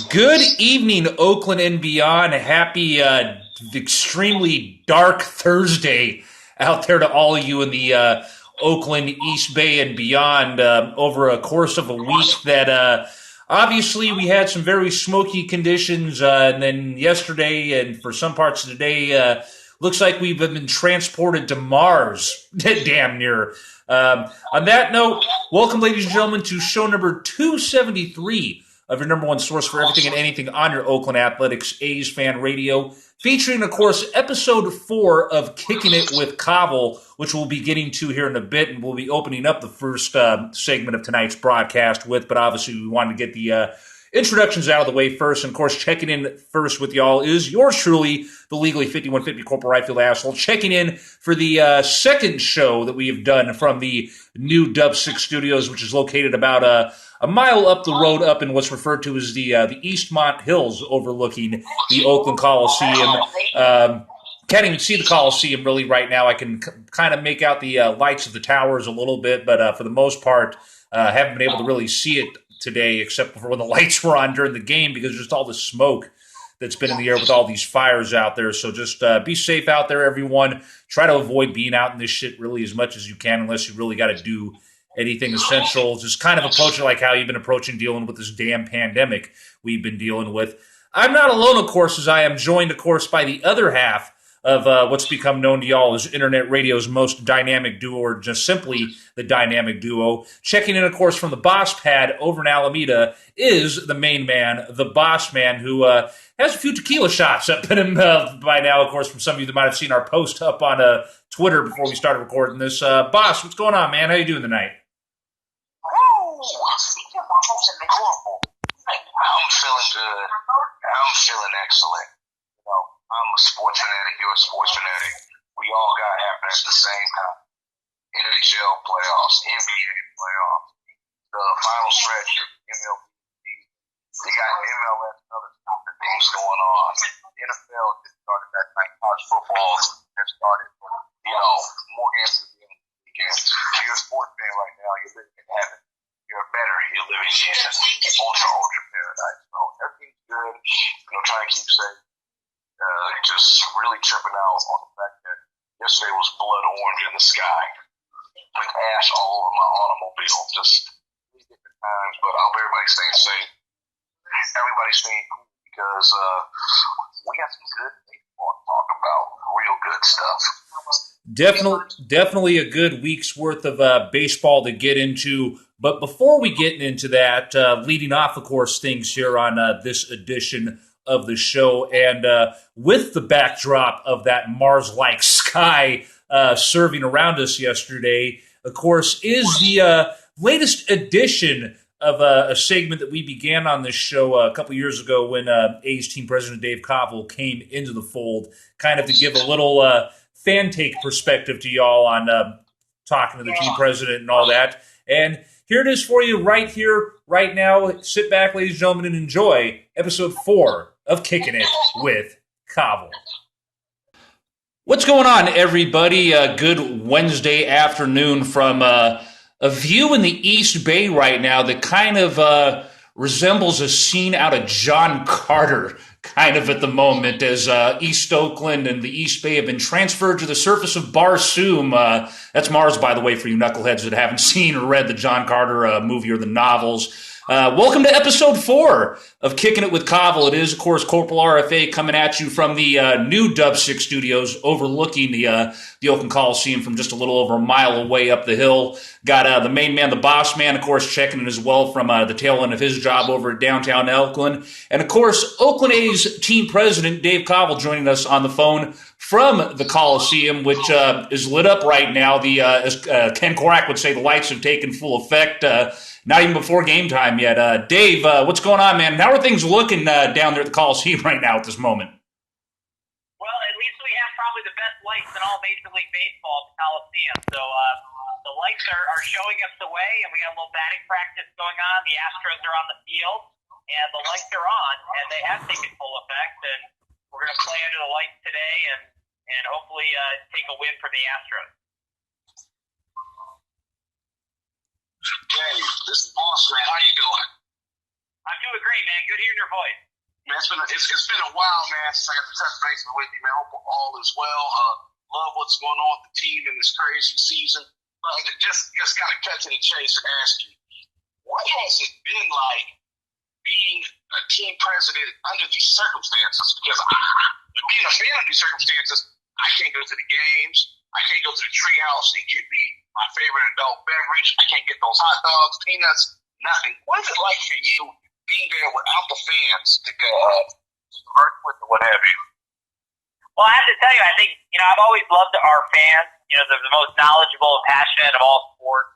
Good evening, Oakland and beyond. Happy, extremely dark Thursday out there to all of you in the Oakland, East Bay, and beyond. Over a course of a week that obviously we had some very smoky conditions, and then yesterday and for some parts of the day, looks like we've been transported to Mars, damn near. On that note, welcome, ladies and gentlemen, to show number 273 of your number one source for everything and anything on your Oakland Athletics A's Fan Radio, featuring, of course, episode 4 of Kickin It With Kaval, which we'll be getting to here in a bit, and we'll be opening up the first segment of tonight's broadcast with, but obviously we wanted to get the introductions out of the way first, and of course, checking in first with y'all is yours truly, the Legally 5150 Corporal Right Asshole, checking in for the second show that we have done from the new Dub 6 Studios, which is located about a mile up the road up in what's referred to as the Eastmont Hills overlooking the Oakland Coliseum. Can't even see the Coliseum really right now. I can kind of make out the lights of the towers a little bit, but for the most part, haven't been able to really see it today except for when the lights were on during the game because just all the smoke that's been in the air with all these fires out there. So just be safe out there, everyone. Try to avoid being out in this shit really as much as you can unless you really got to do anything essential. Just kind of approach it like how you've been approaching dealing with this damn pandemic we've been dealing with. I'm not alone, of course, as I am joined, of course, by the other half of what's become known to y'all as Internet Radio's most dynamic duo, or just simply the dynamic duo. Checking in, of course, from the Boss Pad over in Alameda is the main man, the Boss Man, who has a few tequila shots up in him by now, of course, from some of you that might have seen our post up on Twitter before we started recording this. Boss, what's going on, man? How you doing tonight? I'm feeling good. I'm feeling excellent. You know, I'm a sports fanatic. You're a sports fanatic. We all got happening at the same time. NHL playoffs, NBA playoffs, the final stretch of MLB. You got MLS and other soccer things going on. The NFL just started that night. College football has started. You know, more games than the weekends. If you're a sports fan right now, you're living in heaven. You're better. You're living in ultra paradise. So everything's good. You know, trying to keep safe. Just really tripping out on the fact that yesterday was blood orange in the sky with ash all over my automobile. Just three different times. But I hope everybody's staying safe. Everybody's staying cool because we got some good baseball to talk about. Real good stuff. Definitely a good week's worth of baseball to get into. But before we get into that, leading off, of course, things here on this edition of the show, and with the backdrop of that Mars-like sky serving around us yesterday, of course, is the latest edition of a segment that we began on this show a couple years ago when A's team president Dave Kaval came into the fold, kind of to give a little fan take perspective to y'all on talking to the team president and all that. And here it is for you right here, right now. Sit back, ladies and gentlemen, and enjoy episode 4 of Kickin It With Kaval. What's going on, everybody? Good Wednesday afternoon from a view in the East Bay right now that kind of resembles a scene out of John Carter, kind of at the moment, as East Oakland and the East Bay have been transferred to the surface of Barsoom. That's Mars, by the way, for you knuckleheads that haven't seen or read the John Carter movie or the novels. Welcome to episode 4 of Kickin It With Kaval. It is, of course, Corporal RFA coming at you from the new Dub 6 Studios overlooking the Oakland Coliseum from just a little over a mile away up the hill. Got the main man, the Boss Man, of course, checking in as well from the tail end of his job over at downtown Oakland. And, of course, Oakland A's team president, Dave Kaval, joining us on the phone from the Coliseum, which is lit up right now. As Ken Korak would say, the lights have taken full effect. Not even before game time yet. Dave, what's going on, man? How are things looking down there at the Coliseum right now at this moment? Well, at least we have probably the best lights in all Major League Baseball at the Coliseum. So the lights are showing us the way, and we got a little batting practice going on. The Astros are on the field, and the lights are on, and they have taken full effect. And we're going to play under the lights today and hopefully take a win for the Astros. Dave, this is Boss Man. How you doing? I'm doing great. great, man. Good hearing your voice. Man, it's been a while, man, since I got to touch base with you, man. Hope all is well. Love what's going on with the team in this crazy season. Just got to cut to the chase and ask you, what has it been like being a team president under these circumstances? Because being a fan under these circumstances, I can't go to the games. I can't go to the treehouse and get me my favorite adult beverage. I can't get those hot dogs, peanuts, nothing. What is it like for you being there without the fans to go work with or what have you? Well, I have to tell you, I think, I've always loved our fans. They're the most knowledgeable and passionate of all sports,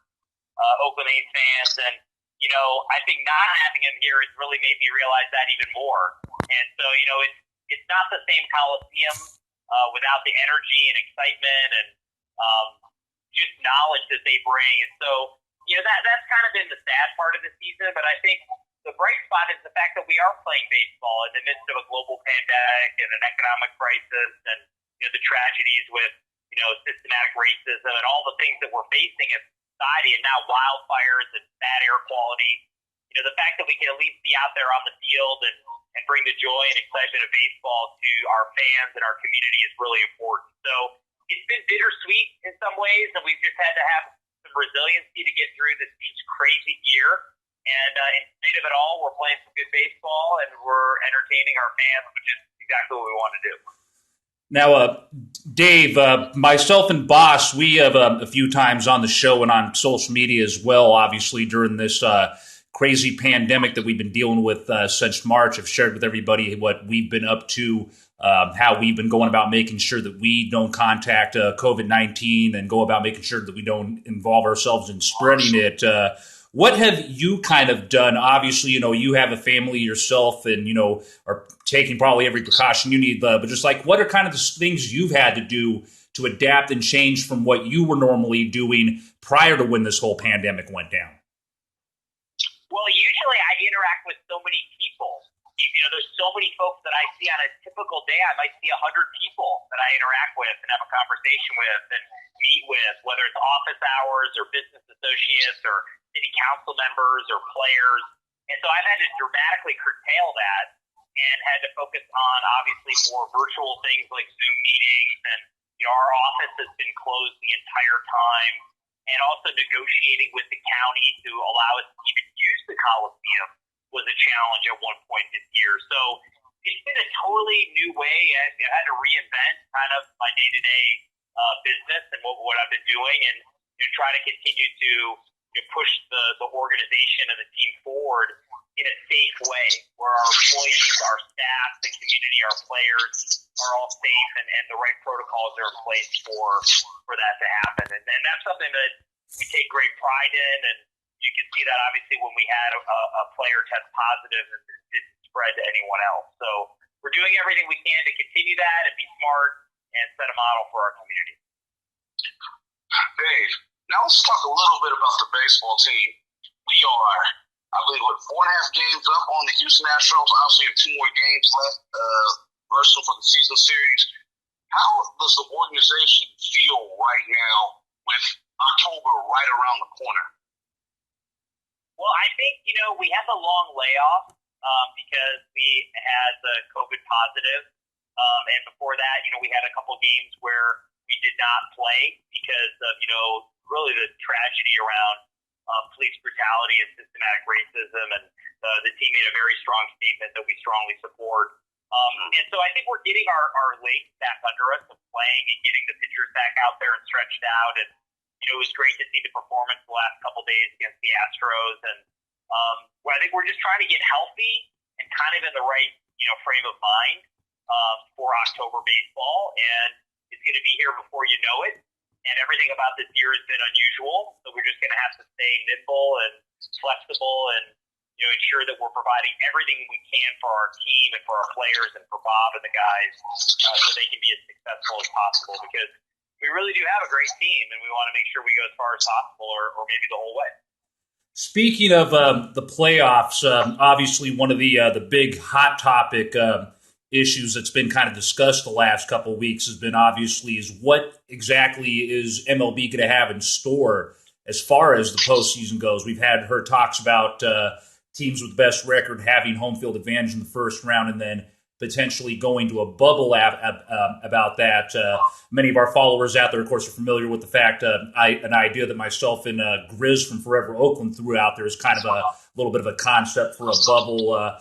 Oakland A's fans. And, I think not having them here has really made me realize that even more. And so, it's not the same Coliseum without the energy and excitement and just knowledge that they bring. And so, that's kind of been the sad part of the season. But I think the bright spot is the fact that we are playing baseball in the midst of a global pandemic and an economic crisis and the tragedies with systematic racism and all the things that we're facing as a society, and now wildfires and bad air quality. The fact that we can at least be out there on the field and bring the joy and excitement of baseball to our fans and our community is really important. So it's been bittersweet in some ways, and we've just had to have some resiliency to get through this just crazy year. And in spite of it all, we're playing some good baseball and we're entertaining our fans, which is exactly what we want to do. Now, Dave, myself and Boss, we have a few times on the show and on social media as well, obviously, during this crazy pandemic that we've been dealing with since March. I've shared with everybody what we've been up to, how we've been going about making sure that we don't contact COVID-19 and go about making sure that we don't involve ourselves in spreading it. What have you kind of done? Obviously, you have a family yourself and, are taking probably every precaution you need. But just like, what are kind of the things you've had to do to adapt and change from what you were normally doing prior to when this whole pandemic went down? Well, usually I interact with so many people. There's so many folks that I see on a typical day. I might see 100 people that I interact with and have a conversation with and meet with, whether it's office hours or business associates or city council members or players. And so I've had to dramatically curtail that and had to focus on obviously more virtual things like Zoom meetings. And our office has been closed the entire time, and also negotiating with the county to allow us to even use the Coliseum was a challenge at one point this year. So it's been a totally new way. I had to reinvent kind of my day-to-day business and what I've been doing, and try to continue to push the organization and the team forward in a safe way where our employees, our staff, the community, our players are all safe and the right protocols are in place for that to happen. And that's something that we take great pride in, and you can see that obviously when we had a player test positive and it didn't spread to anyone else. So we're doing everything we can to continue that and be smart and set a model for our community. Dave, now let's talk a little bit about the baseball team. We are, I believe, 4.5 games up on the Houston Astros. Obviously, have 2 more games left versus for the season series. How does the organization feel right now with October right around the corner? Well, I think, we had the long layoff because we had the COVID positive. And before that, we had a couple games where we did not play because of, really the tragedy around police brutality and systematic racism. And the team made a very strong statement that we strongly support. And so I think we're getting our legs back under us of playing and getting the pitchers back out there and stretched out. And, it was great to see the performance the last couple days against the Astros. And I think we're just trying to get healthy and kind of in the right, frame of mind for October baseball. And it's going to be here before you know it. And everything about this year has been unusual. So we're just going to have to stay nimble and flexible and, ensure that we're providing everything we can for our team and for our players and for Bob and the guys so they can be as successful as possible, because we really do have a great team and we want to make sure we go as far as possible or maybe the whole way. Speaking of the playoffs, obviously one of the big hot topic issues that's been kind of discussed the last couple of weeks has been obviously is what exactly is MLB going to have in store as far as the postseason goes. We've had her talks about teams with the best record having home field advantage in the first round, and then potentially going to a bubble about that. Many of our followers out there, of course, are familiar with the fact an idea that myself and Grizz from Forever Oakland threw out there is kind of a little bit of a concept for a bubble.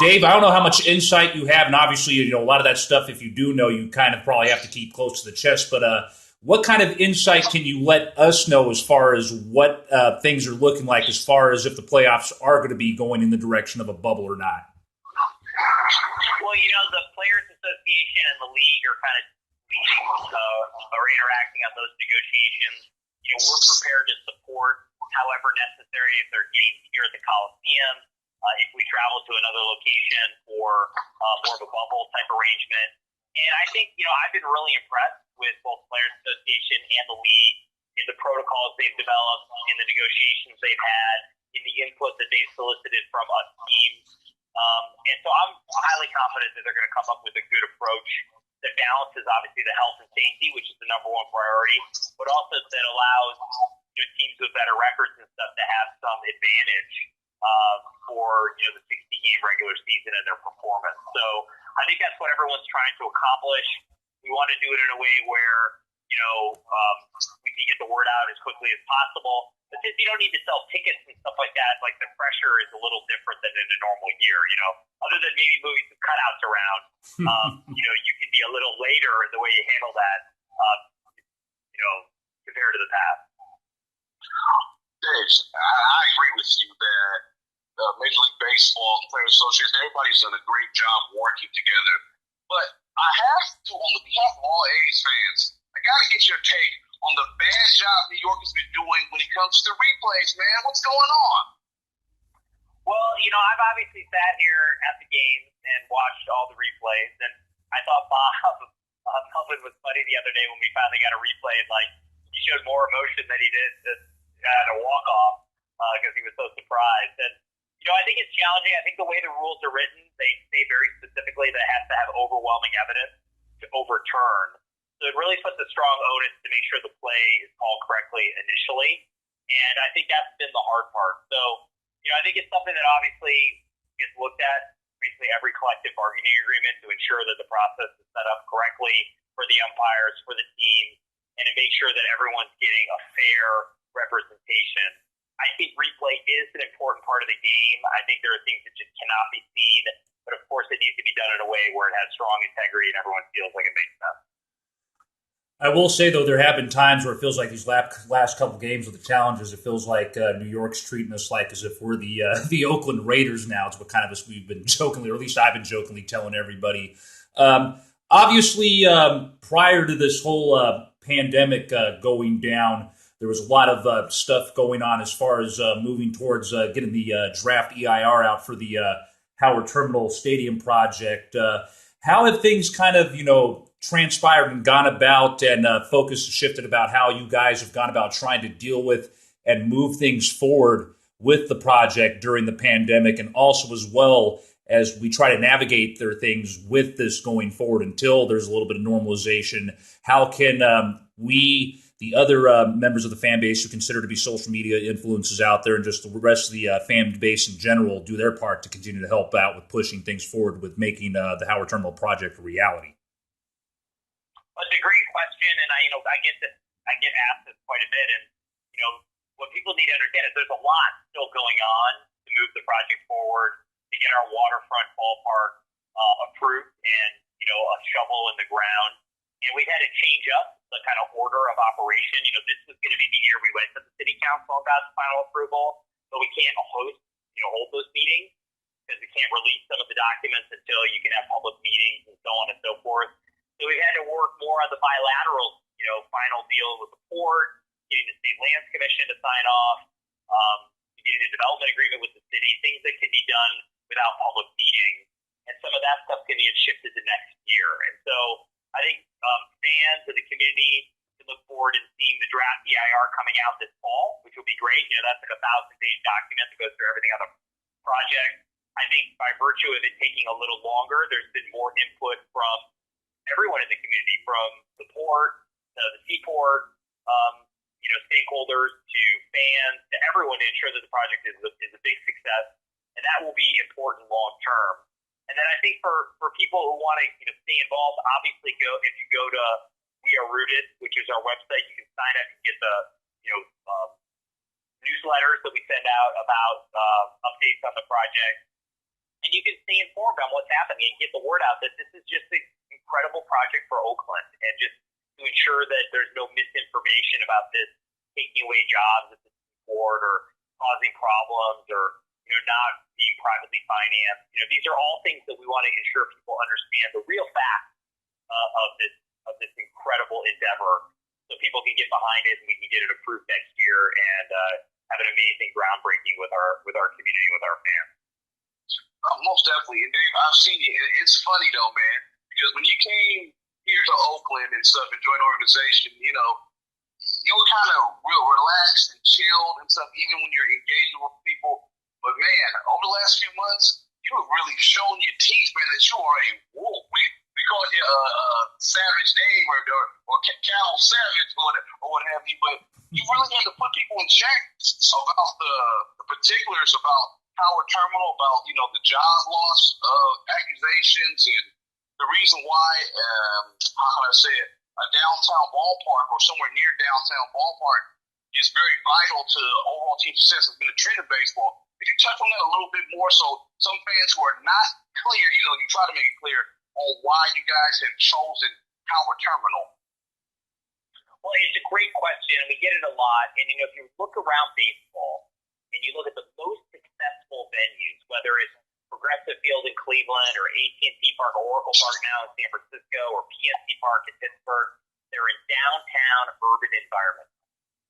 Dave, I don't know how much insight you have, and obviously, a lot of that stuff, if you do know, you kind of probably have to keep close to the chest, but what kind of insight can you let us know as far as what things are looking like as far as if the playoffs are going to be going in the direction of a bubble or not? Well, the Players Association and the league are kind of leading or interacting on those negotiations. We're prepared to support however necessary if there are games here at the Coliseum, if we travel to another location for more of a bubble type arrangement. And I think, I've been really impressed with both Players Association and the league in the protocols they've developed, in the negotiations they've had, in the input that they've solicited from us teams. And so I'm highly confident that they're going to come up with a good approach that balances, obviously, the health and safety, which is the number one priority, but also that allows teams with better records and stuff to have some advantage for the 60-game regular season and their performance. So I think that's what everyone's trying to accomplish. We want to do it in a way where we can get the word out as quickly as possible. But since you don't need to sell tickets and stuff like that, like the pressure is a little different than in a normal year. Other than maybe moving some cutouts around, you can be a little later in the way you handle that, compared to the past. Dave, I agree with you that Major League Baseball and Players Association, everybody's done a great job working together. But I have to, on the behalf of all A's fans, I got to get your take on the bad job New York has been doing when it comes to replays, man. What's going on? Well, I've obviously sat here at the games and watched all the replays, and I thought Bob Melvin was funny the other day when we finally got a replay, and he showed more emotion than he did at a walk-off because he was so surprised. And I think it's challenging. I think the way the rules are written, they say very specifically that it has to have overwhelming evidence to overturn. So it really puts a strong onus to make sure the play is called correctly initially. And I think that's been the hard part. So, I think it's something that obviously gets looked at, basically every collective bargaining agreement, to ensure that the process is set up correctly for the umpires, for the team, and to make sure that everyone's getting a fair representation. I think replay is an important part of the game. I think there are things that just cannot be seen, but of course it needs to be done in a way where it has strong integrity and everyone feels like it makes sense. I will say, though, there have been times where it feels like these last couple games with the challenges, it feels like New York's treating us like as if we're the Oakland Raiders now. It's what kind of us we've been jokingly, or at least I've been jokingly telling everybody. Obviously, prior to this whole pandemic going down, there was a lot of stuff going on as far as moving towards getting the draft EIR out for the Howard Terminal Stadium project. How have things kind of, transpired and gone about, and focus shifted about how you guys have gone about trying to deal with and move things forward with the project during the pandemic, and also as well as we try to navigate their things with this going forward until there's a little bit of normalization? How can we, the other members of the fan base who consider to be social media influences out there, and just the rest of the fan base in general, do their part to continue to help out with pushing things forward with making the Howard Terminal project a reality? It's a great question, and I get asked this quite a bit, and what people need to understand is there's a lot still going on to move the project forward, to get our waterfront ballpark approved and a shovel in the ground. And we've had to change up the kind of order of operation. This was going to be the year we went to the city council and got final approval, but we can't hold those meetings because we can't release some of the documents until you can have public meetings and so on and so forth. So we've had to work more on the bilateral, final deal with the port, getting the State Lands Commission to sign off, getting a development agreement with the city, things that can be done without public meetings. And some of that stuff can get shifted to next year. And so I think fans of the community can look forward to seeing the draft EIR coming out this fall, which will be great. That's like a 1,000-page document that goes through everything on the project. I think by virtue of it taking a little longer, there's been more input from everyone in the community, from the port to the seaport, stakeholders to fans to everyone, to ensure that the project is a big success. and that will be important long term. And then I think for people who want to stay involved, obviously if you go to We Are Rooted, which is our website, you can sign up and get the newsletters that we send out about updates on the project, and you can stay informed on what's happening and get the word out that this is just an incredible project for Oakland, and just to ensure that there's no misinformation about this taking away jobs at the board or causing problems or not being privately financed. These are all things that we want to ensure people understand the real facts of this incredible endeavor, so people can get behind it and we can get it approved next year and have an amazing groundbreaking with our community, with our fans. Most definitely. And Dave, I've seen it. It's funny though, man, because when you came here to Oakland and stuff and joined the organization, you were kind of real relaxed and chilled and stuff, even when you're engaging with people. But man, over the last few months, you have really shown your teeth, man, that you are a wolf. We call you Savage Dave or Cal Savage or what have you, but you really had to put people in check about the particulars about Howard Terminal, about the job loss accusations, and the reason why how can I say it, a downtown ballpark or somewhere near downtown ballpark is very vital to overall team success. Has been a trend in baseball. Could you touch on that a little bit more, so some fans who are not clear, you try to make it clear on why you guys have chosen Howard Terminal? Well, it's a great question, and we get it a lot. And if you look around baseball and you look at the most successful venues, whether it's Progressive Field in Cleveland or AT&T Park or Oracle Park now in San Francisco or PNC Park in Pittsburgh, they're in downtown urban environments.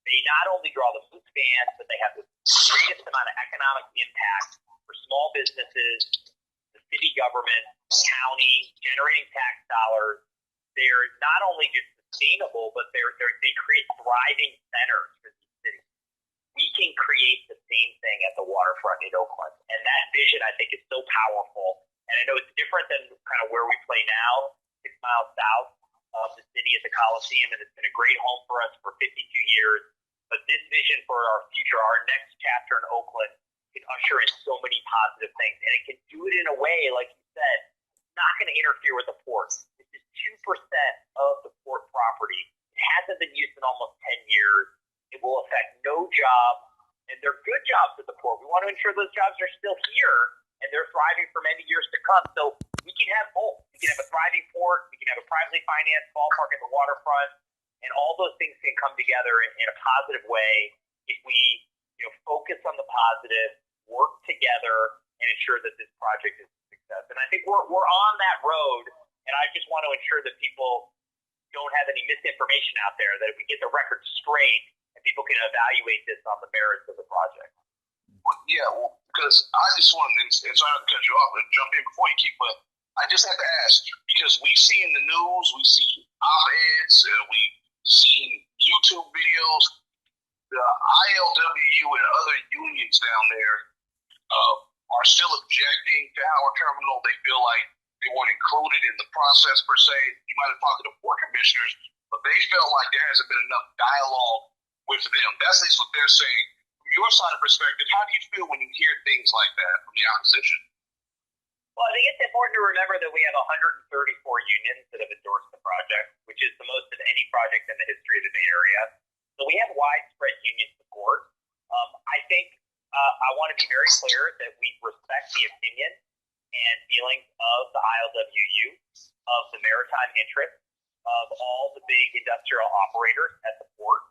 They not only draw the most fans, but they have the greatest amount of economic impact for small businesses, the city government, county, generating tax dollars. They're not only just sustainable, but they create thriving centers for these cities. We can create the same thing at the waterfront in Oakland, and that vision, I think, is so powerful. And I know it's different than kind of where we play now, 6 miles south of the city at the Coliseum, and it's been a great home for us for 52 years. But this vision for our future, our next chapter in Oakland, can usher in so many positive things. And it can do it in a way, like you said, it's not going to interfere with the port. This is 2% of the port property. It hasn't been used in almost 10 years. It will affect no job. And they're good jobs at the port. We want to ensure those jobs are still here and they're thriving for many years to come. So we can have both. We can have a thriving port. We can have a privately financed ballpark at the waterfront. And all those things can come together in a positive way if we focus on the positive, work together, and ensure that this project is a success. And I think we're on that road, and I just want to ensure that people don't have any misinformation out there, that if we get the record straight and people can evaluate this on the merits of the project. Well, because I just wanted, and sorry not to cut you off, but jump in before you keep, but I just have to ask, because we see in the news, we see op-eds, we've seen YouTube videos, the ILWU and other unions down there are still objecting to Howard Terminal. They feel like they weren't included in the process per se. You might have talked to the port commissioners, but they felt like there hasn't been enough dialogue with them. That's at least what they're saying. From your side of perspective, how do you feel when you hear things like that from the opposition? Well, I think it's important to remember that we have 134 unions that have endorsed the project, which is the most of any project in the history of the Bay Area. So we have widespread union support. I think I want to be very clear that we respect the opinion and feelings of the ILWU, of the maritime interests, of all the big industrial operators at the port.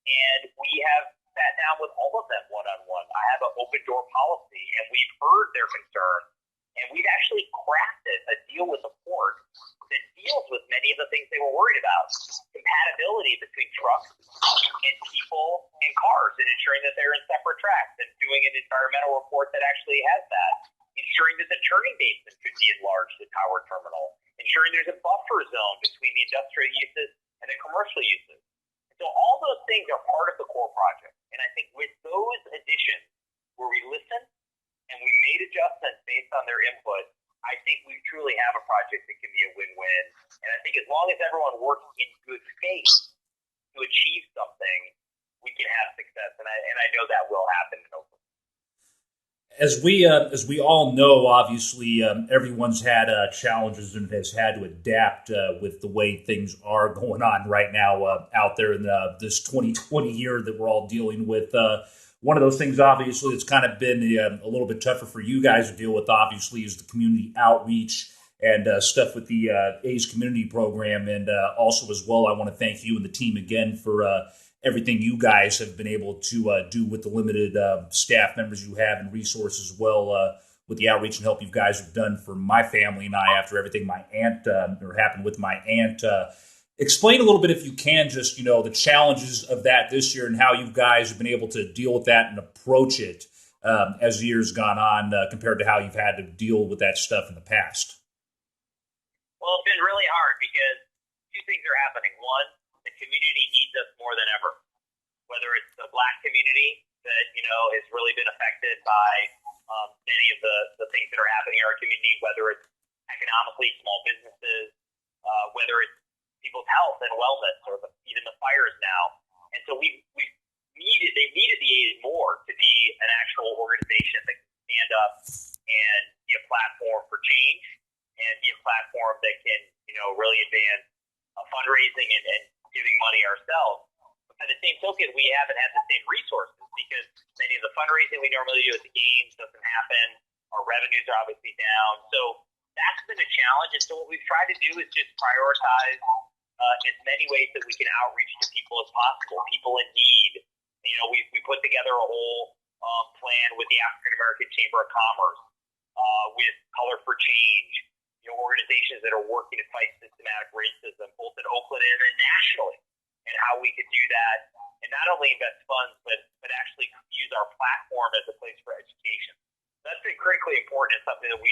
And we have sat down with all of them one-on-one. I have an open door policy, and we've heard their concerns. And we've actually crafted a deal with the port that deals with many of the things they were worried about. Compatibility between trucks and people and cars, and ensuring that they're in separate tracks, and doing an environmental report that actually has that. Ensuring that the turning basin could be enlarged at Howard Terminal. Ensuring there's a buffer zone between the industrial uses and the commercial uses. And so all those things are part of the core project. And I think with those additions, where we listened and we made adjustments based on their input, I think we truly have a project that can be a win-win. And I think as long as everyone works in good faith to achieve something, we can have success. And I know that will happen in Oakland. As we all know, obviously, everyone's had challenges and has had to adapt with the way things are going on right now out there in this 2020 year that we're all dealing with. One of those things, obviously, that's kind of been a little bit tougher for you guys to deal with, obviously, is the community outreach and stuff with the A's community program. And also, as well, I want to thank you and the team again for everything you guys have been able to do with the limited staff members you have and resources as well with the outreach and help you guys have done for my family and I after everything my aunt or happened with my aunt. Explain a little bit, if you can, just, the challenges of that this year and how you guys have been able to deal with that and approach it as the year's gone on compared to how you've had to deal with that stuff in the past. Well, it's been really hard because two things are happening. One, the community needs us more than ever, whether it's the Black community that, has really been affected by many of the things that are happening in our community, whether it's economically, small businesses, whether it's people's health and wellness, or even the fires now. And so they needed the A's more to be an actual organization that can stand up and be a platform for change and be a platform that can, really advance fundraising and giving money ourselves. But by the same token, we haven't had the same resources because many of the fundraising we normally do at the games doesn't happen. Our revenues are obviously down. So that's been a challenge. And so what we've tried to do is just prioritize as many ways that we can outreach to people as possible, people in need. We put together a whole plan with the African American Chamber of Commerce, with Color for Change, organizations that are working to fight systematic racism, both in Oakland and then nationally, and how we could do that and not only invest funds, but actually use our platform as a place for education. That's been critically important and something that we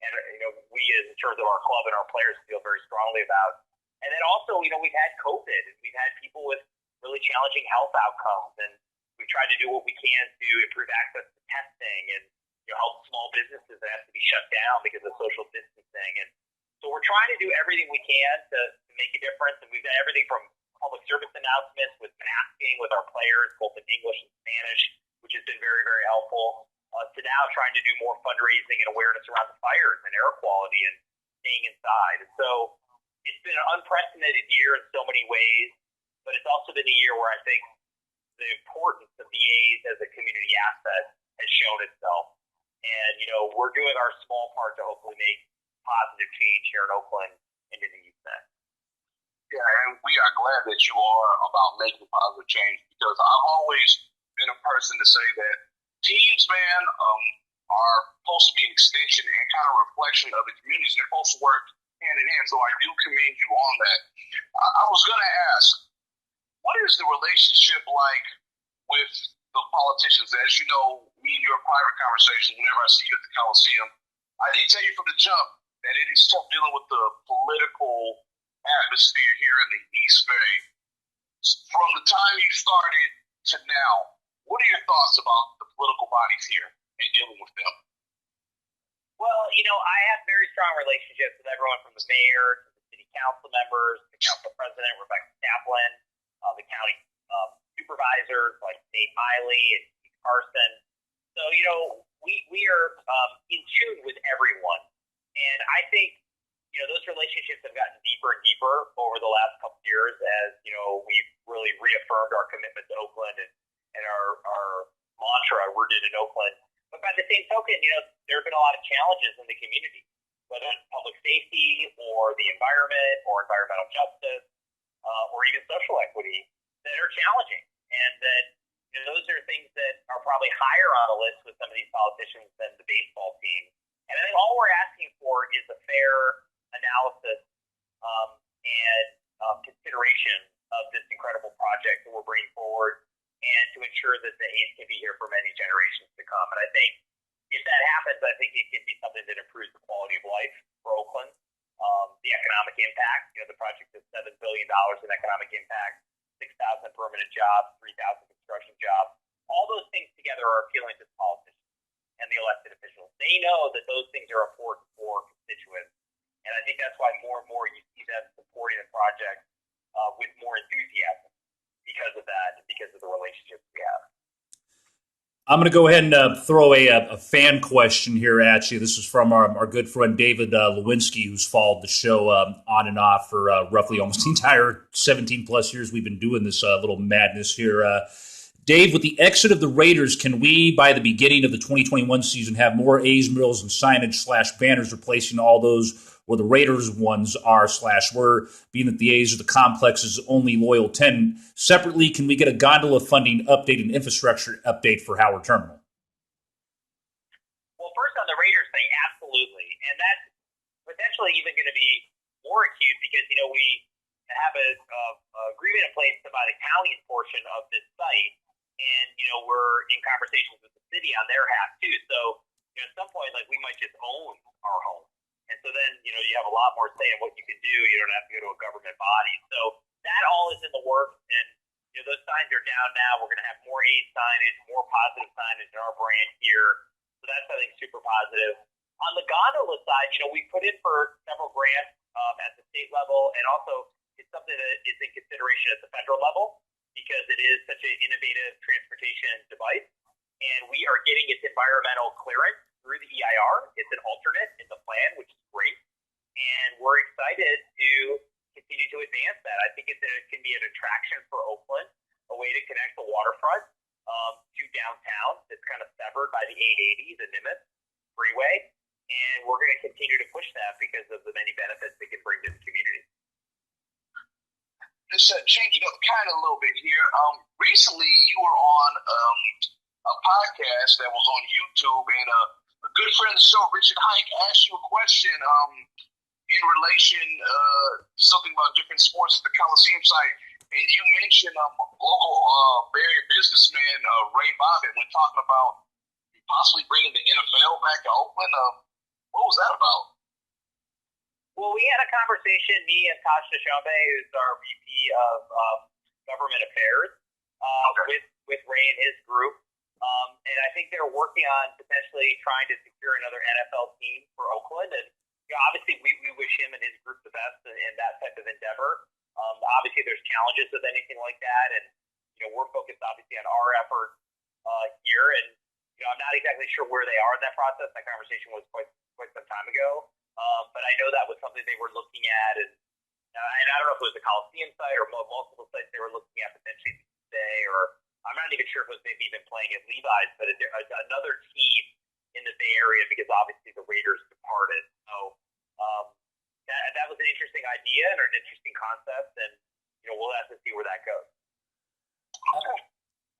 as in terms of our club and our players feel very strongly about. And then also, we've had COVID and we've had people with really challenging health outcomes, and we've tried to do what we can to improve access to testing and help small businesses that have to be shut down because of social distancing. And so we're trying to do everything we can to make a difference. And we've done everything from public service announcements with masking with our players, both in English and Spanish, which has been very, very helpful, to now trying to do more fundraising and awareness around the fires and air quality and staying inside. And so it's been an unprecedented year in so many ways, but it's also been a year where I think the importance of the A's as a community asset has shown itself. And, we're doing our small part to hopefully make positive change here in Oakland and in the East End. Yeah, and we are glad that you are about making positive change, because I've always been a person to say that teams, man, are supposed to be an extension and kind of reflection of the communities. They're supposed to work hand in hand, so I do commend you on that. I was going to ask, what is the relationship like with the politicians? As you know, me and your private conversations, whenever I see you at the Coliseum, I did tell you from the jump that it is tough dealing with the political atmosphere here in the East Bay. From the time you started to now, what are your thoughts about the political bodies here and dealing with them? Well, I have very strong relationships with everyone from the mayor to the city council members, the council president, Rebecca Kaplan, the county supervisors like Nate Miley and Steve Carson. So, we are in tune with everyone. And I think, those relationships have gotten deeper and deeper over the last couple of years as, we've really reaffirmed our commitment to Oakland and our mantra, rooted in Oakland. But by the same token, there have been a lot of challenges in the community, whether it's public safety or the environment or environmental justice or even social equity that are challenging. And that those are things that are probably higher on the list with some of these politicians than the baseball team. And I think all we're asking for is a fair analysis and consideration of this incredible project that we're bringing forward, and to ensure that the A's can be here for many generations to come. And I think if that happens, I think it can be something that improves the quality of life for Oakland, the economic impact. The project is $7 billion in economic impact, 6,000 permanent jobs, 3,000 construction jobs. All those things together are appealing to the politicians and the elected officials. They know that those things are important for constituents. And I think that's why more and more you see them supporting the project with more enthusiasm because of that, because of the relationships we have. I'm going to go ahead and throw a fan question here at you. This is from our good friend David Lewinsky, who's followed the show on and off for roughly almost the entire 17-plus years we've been doing this little madness here. Dave, with the exit of the Raiders, can we, by the beginning of the 2021 season, have more A's murals and signage / banners replacing all those where the Raiders ones are / were, being that the A's are the complex's only loyal 10? Separately, can we get a gondola funding update and infrastructure update for Howard Terminal? Well, first on the Raiders thing, absolutely. And that's potentially even going to be more acute because, we have a agreement in place to buy the county's portion of this site. And, we're in conversations with the city on their half, too. So, at some point, we might just own our home. And so then, you have a lot more say in what you can do. You don't have to go to a government body. So that all is in the works. And, those signs are down now. We're going to have more aid signage, more positive signage in our brand here. So that's, I think, super positive. On the gondola side, we put in for several grants at the state level. And also, it's something that is in consideration at the federal level because it is such an innovative transportation device. And we are getting its environmental clearance through the EIR. It's an alternate in the plan, which is great. And we're excited to continue to advance that. I think it can be an attraction for Oakland, a way to connect the waterfront to downtown that's kind of severed by the 880, the Nimitz Freeway. And we're going to continue to push that because of the many benefits it can bring to the community. Just changing up kind of a little bit here. Recently, you were on a podcast that was on YouTube, and a good friend of the show, Richard Hike, asked you a question in relation something about different sports at the Coliseum site, and you mentioned local Bay Area businessman Ray Bobbitt when talking about possibly bringing the NFL back to Oakland. What was that about? Well, we had a conversation, me and Taj Deshambe, who's our VP of Government Affairs, with Ray and his group. And I think they're working on potentially trying to secure another NFL team for Oakland. And obviously, we wish him and his group the best in that type of endeavor. Obviously, there's challenges with anything like that. And, we're focused, obviously, on our effort here. And, I'm not exactly sure where they are in that process. That conversation was quite some time ago. But I know that was something they were looking at. And I don't know if it was the Coliseum site or multiple sites they were looking at potentially today, or I'm not even sure if it was maybe even playing at Levi's, but another team in the Bay Area because obviously the Raiders departed. So that was an interesting idea and an interesting concept, and we'll have to see where that goes.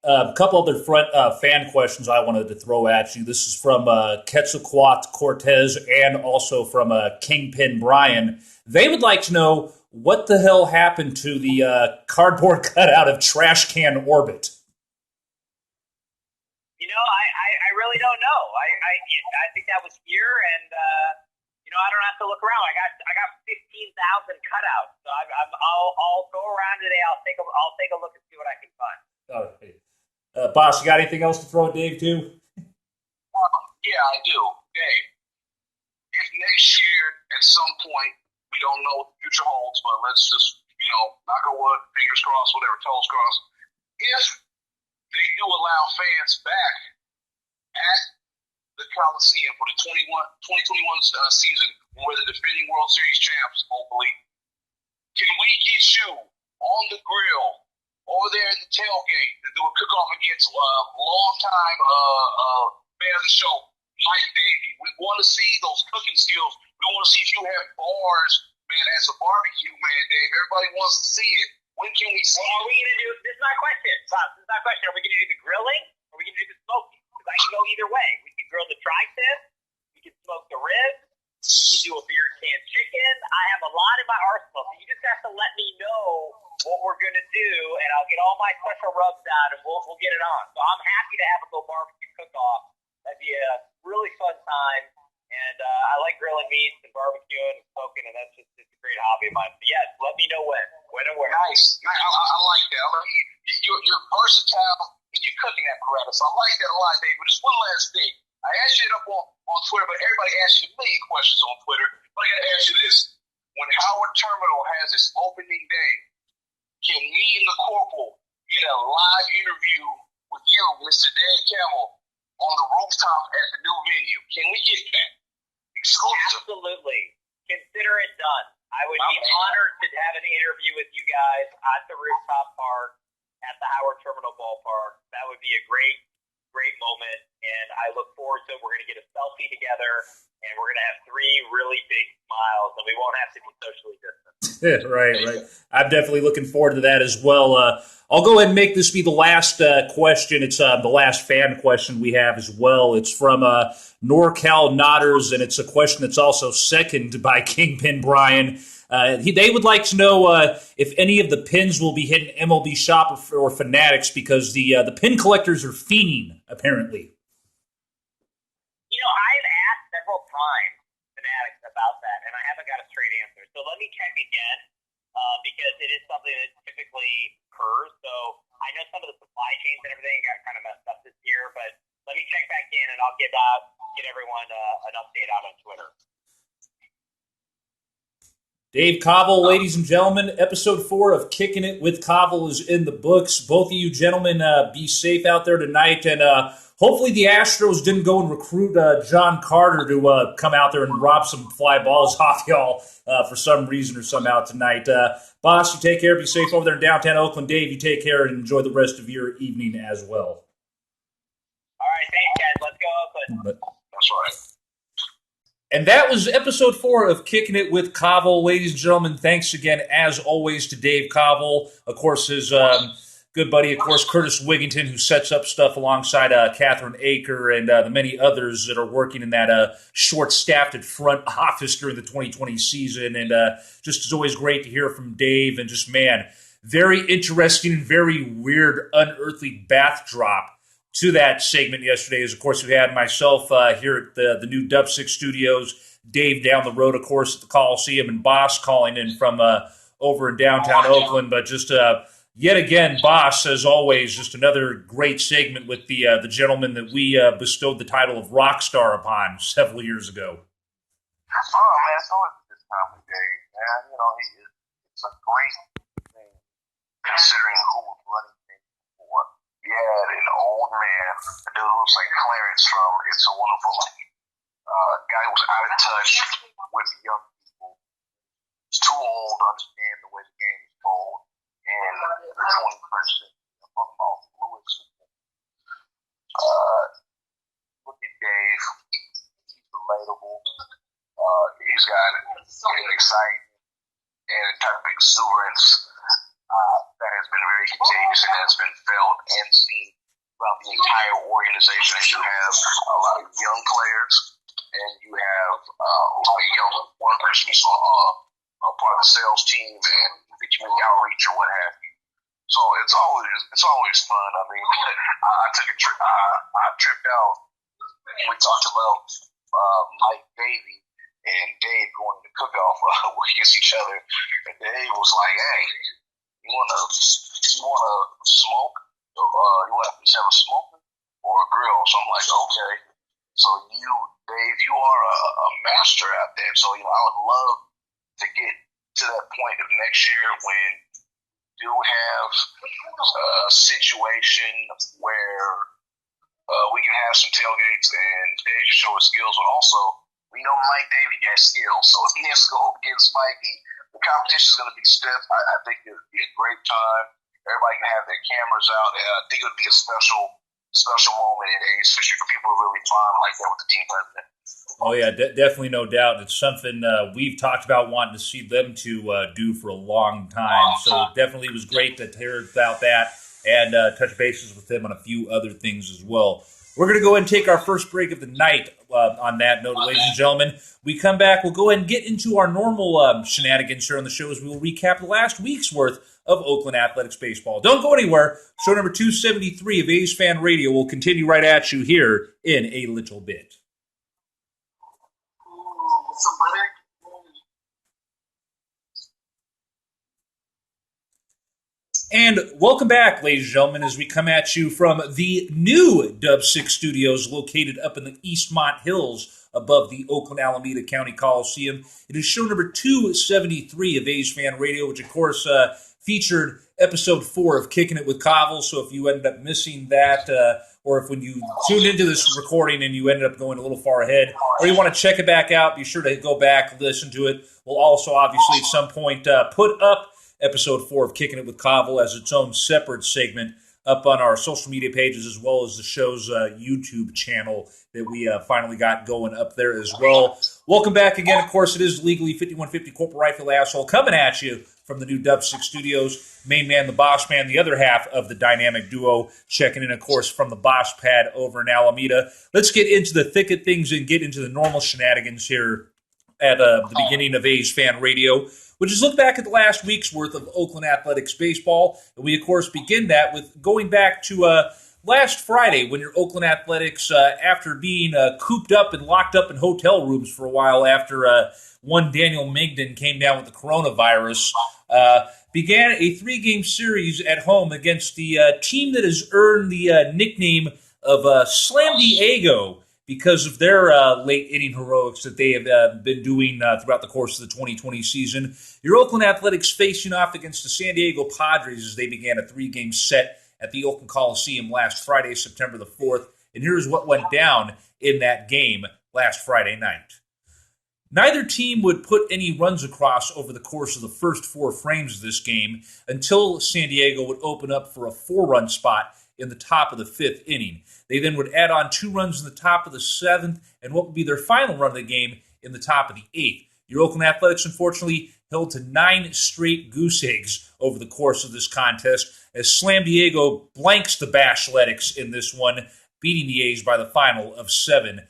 A couple other fan questions I wanted to throw at you. This is from Quetzalcoatl Cortez and also from Kingpin Brian. They would like to know what the hell happened to the cardboard cutout of Trash Can Orbit. I really don't know. I think that was here, and I don't have to look around. I got 15,000 cutouts, so I'll go around today. I'll take a look and see what I can find. Okay. Boss, you got anything else to throw at Dave too? Yeah, I do. Dave, if next year at some point we don't know what the future holds, but let's just knock on wood, fingers crossed, whatever, toes crossed. If they do allow fans back at the Coliseum for the 2021 season, where the defending World Series champs, hopefully, can we get you on the grill over there in the tailgate to do a cook-off against long-time fan of the show, Mike Davey? We want to see those cooking skills. We want to see if you have bars, man, as a barbecue, man, Dave. Everybody wants to see it. When can we see it? Are we going to do, this is my question, Bob, this is my question. Are we going to do the grilling or are we going to do the smoking? Because I can go either way. We can grill the tri-tip, we can smoke the ribs, we can do a beer can chicken. I have a lot in my arsenal, so you just have to let me know what we're going to do, and I'll get all my special rubs out, and we'll get it on. So I'm happy to have a little barbecue cook-off. That'd be a really fun time, and I like grilling meats and barbecuing and smoking, and it's a great hobby of mine. So yes, let me know when and where. Nice. I like that. I like you're versatile in your cooking apparatus. I like that a lot, Dave. But just one last thing. I asked you it up on Twitter, but everybody asks you a million questions on Twitter. But I got to ask you this. When Howard Terminal has its opening day, can me and the Corporal get a live interview with you, Mr. Dan Campbell, rooftop at the new venue. Can we get that? Exclusive. Absolutely. Consider it done. I would be honored to have an interview with you guys at the rooftop park at the Howard Terminal Ballpark. That would be a great moment, and I look forward to it. We're going to get a selfie together, and we're going to have 3 really big smiles, and we won't have to be socially distant. Right. I'm definitely looking forward to that as well. I'll go ahead and make this be the last question. It's the last fan question we have as well. It's from NorCal Nodders, and it's a question that's also seconded by Kingpin Brian. They would like to know if any of the pins will be hitting MLB Shop or Fanatics, because the pin collectors are fiending, apparently. I've asked several times Fanatics about that, and I haven't got a straight answer. So let me check again, because it is something that typically occurs. So I know some of the supply chains and everything got kind of messed up this year, but let me check back in, and I'll get everyone an update out on Twitter. Dave Kaval, ladies and gentlemen, episode 4 of Kickin' It With Kaval is in the books. Both of you gentlemen be safe out there tonight, and hopefully the Astros didn't go and recruit John Carter to come out there and rob some fly balls off y'all for some reason or somehow tonight. Boss, you take care. Be safe over there in downtown Oakland. Dave, you take care and enjoy the rest of your evening as well. All right, thanks, guys. Let's go Oakland. That's right. And that was episode 4 of Kicking It with Kaval. Ladies and gentlemen, thanks again, as always, to Dave Kaval. Of course, his good buddy, of course, Curtis Wigington, who sets up stuff alongside Catherine Aker and the many others that are working in that short-staffed at front office during the 2020 season. And just as always, great to hear from Dave. And just, man, very interesting and very weird, unearthly backdrop to that segment yesterday. Is, of course, we had myself here at the new Dub 6 studios, Dave down the road, of course, at the Coliseum, and Boss calling in from over in downtown Oakland. But just yet again, Boss, as always, just another great segment with the gentleman that we bestowed the title of rock star upon several years ago. Oh, man, it's always this time of day, man. It's a great thing considering who was running things before. You had an old man, a dude who looks like Clarence from It's a Wonderful Life. Guy who was out of touch with the young people. He's too old to understand the way the game is played in the 21st century. I'm talking about Lewis. Look at Dave. He's relatable. He's got an exciting and a type of exuberance that has been very contagious and has been felt and seen throughout the entire organization. As you have a lot of young players, and you have a lot of young one person you saw a part of the sales team and the community outreach or what have you. So it's always fun. I mean, I took a trip. I tripped out. We talked about Mike Davey and Dave going to cook off against each other, and Dave was like, "Hey, you wanna smoke? You want to have a smoker or a grill?" So I'm like, "Okay." So Dave, you are a master at that. So I would love to get to that point of next year when you do have a situation where we can have some tailgates and Dave can show his skills, but also we know Mike Davey got skills, so if he has to go up against Mikey, the competition is going to be stiff. I think it would be a great time. Everybody can have their cameras out, and I think it would be a special moment in age, especially for people who really bond like that with the team president. Oh, yeah, definitely, no doubt. It's something we've talked about wanting to see them to do for a long time. So definitely it was great to hear about that and touch bases with them on a few other things as well. We're going to go ahead and take our first break of the night on that note, ladies and gentlemen. We come back, we'll go ahead and get into our normal shenanigans here on the show as we will recap the last week's worth of Oakland Athletics baseball. Don't go anywhere. Show number 273 of A's Fan Radio will continue right at you here in a little bit. Some butter? And welcome back, ladies and gentlemen, as we come at you from the new Dub 6 studios located up in the Eastmont Hills above the Oakland Alameda County Coliseum. It is show number 273 of A's Fan Radio, which, of course, featured episode 4 of Kicking It With Kaval. So if you ended up missing that, or if when you tuned into this recording and you ended up going a little far ahead, or you want to check it back out, be sure to go back, listen to it. We'll also obviously at some point put up episode 4 of Kickin' It With Kaval as its own separate segment up on our social media pages, as well as the show's YouTube channel that we finally got going up there as well. Welcome back again. Of course, it is legally 5150 Corporate Rifle Asshole coming at you from the new Dub 6 Studios. Main man, the boss man, the other half of the dynamic duo, checking in, of course, from the boss pad over in Alameda. Let's get into the thick of things and get into the normal shenanigans here at the beginning of A's Fan Radio, which is look back at the last week's worth of Oakland Athletics baseball. And we, of course, begin that with going back to last Friday when your Oakland Athletics, after being cooped up and locked up in hotel rooms for a while after one Daniel Migden came down with the coronavirus, began a 3-game series at home against the team that has earned the nickname of Slam Diego because of their late inning heroics that they have been doing throughout the course of the 2020 season. Your Oakland Athletics facing off against the San Diego Padres as they began a 3-game set at the Oakland Coliseum last Friday, September the 4th. And here's what went down in that game last Friday night. Neither team would put any runs across over the course of the first 4 frames of this game until San Diego would open up for a 4-run spot in the top of the 5th inning. They then would add on 2 runs in the top of the 7th and what would be their final run of the game in the top of the 8th. Your Oakland Athletics, unfortunately, held to 9 straight goose eggs over the course of this contest as Slam Diego blanks the Bashletics in this one, beating the A's by the final of 7-0.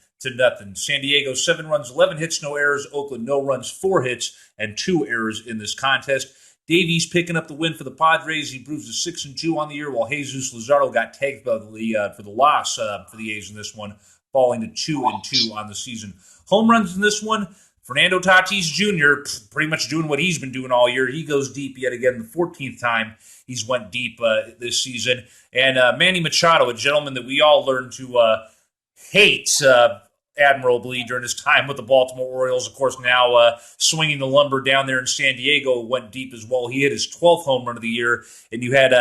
San Diego, 7 runs, 11 hits, no errors. Oakland, no runs, 4 hits, and 2 errors in this contest. Davies picking up the win for the Padres. He proves to 6-2 on the year, while Jesus Luzardo got tagged for the loss for the A's in this one, falling to 2-2 on the season. Home runs in this one, Fernando Tatis Jr. pretty much doing what he's been doing all year. He goes deep yet again, the 14th time he's went deep this season. And Manny Machado, a gentleman that we all learned to hate admirably during his time with the Baltimore Orioles. Of course, now swinging the lumber down there in San Diego, went deep as well. He hit his 12th home run of the year, and you had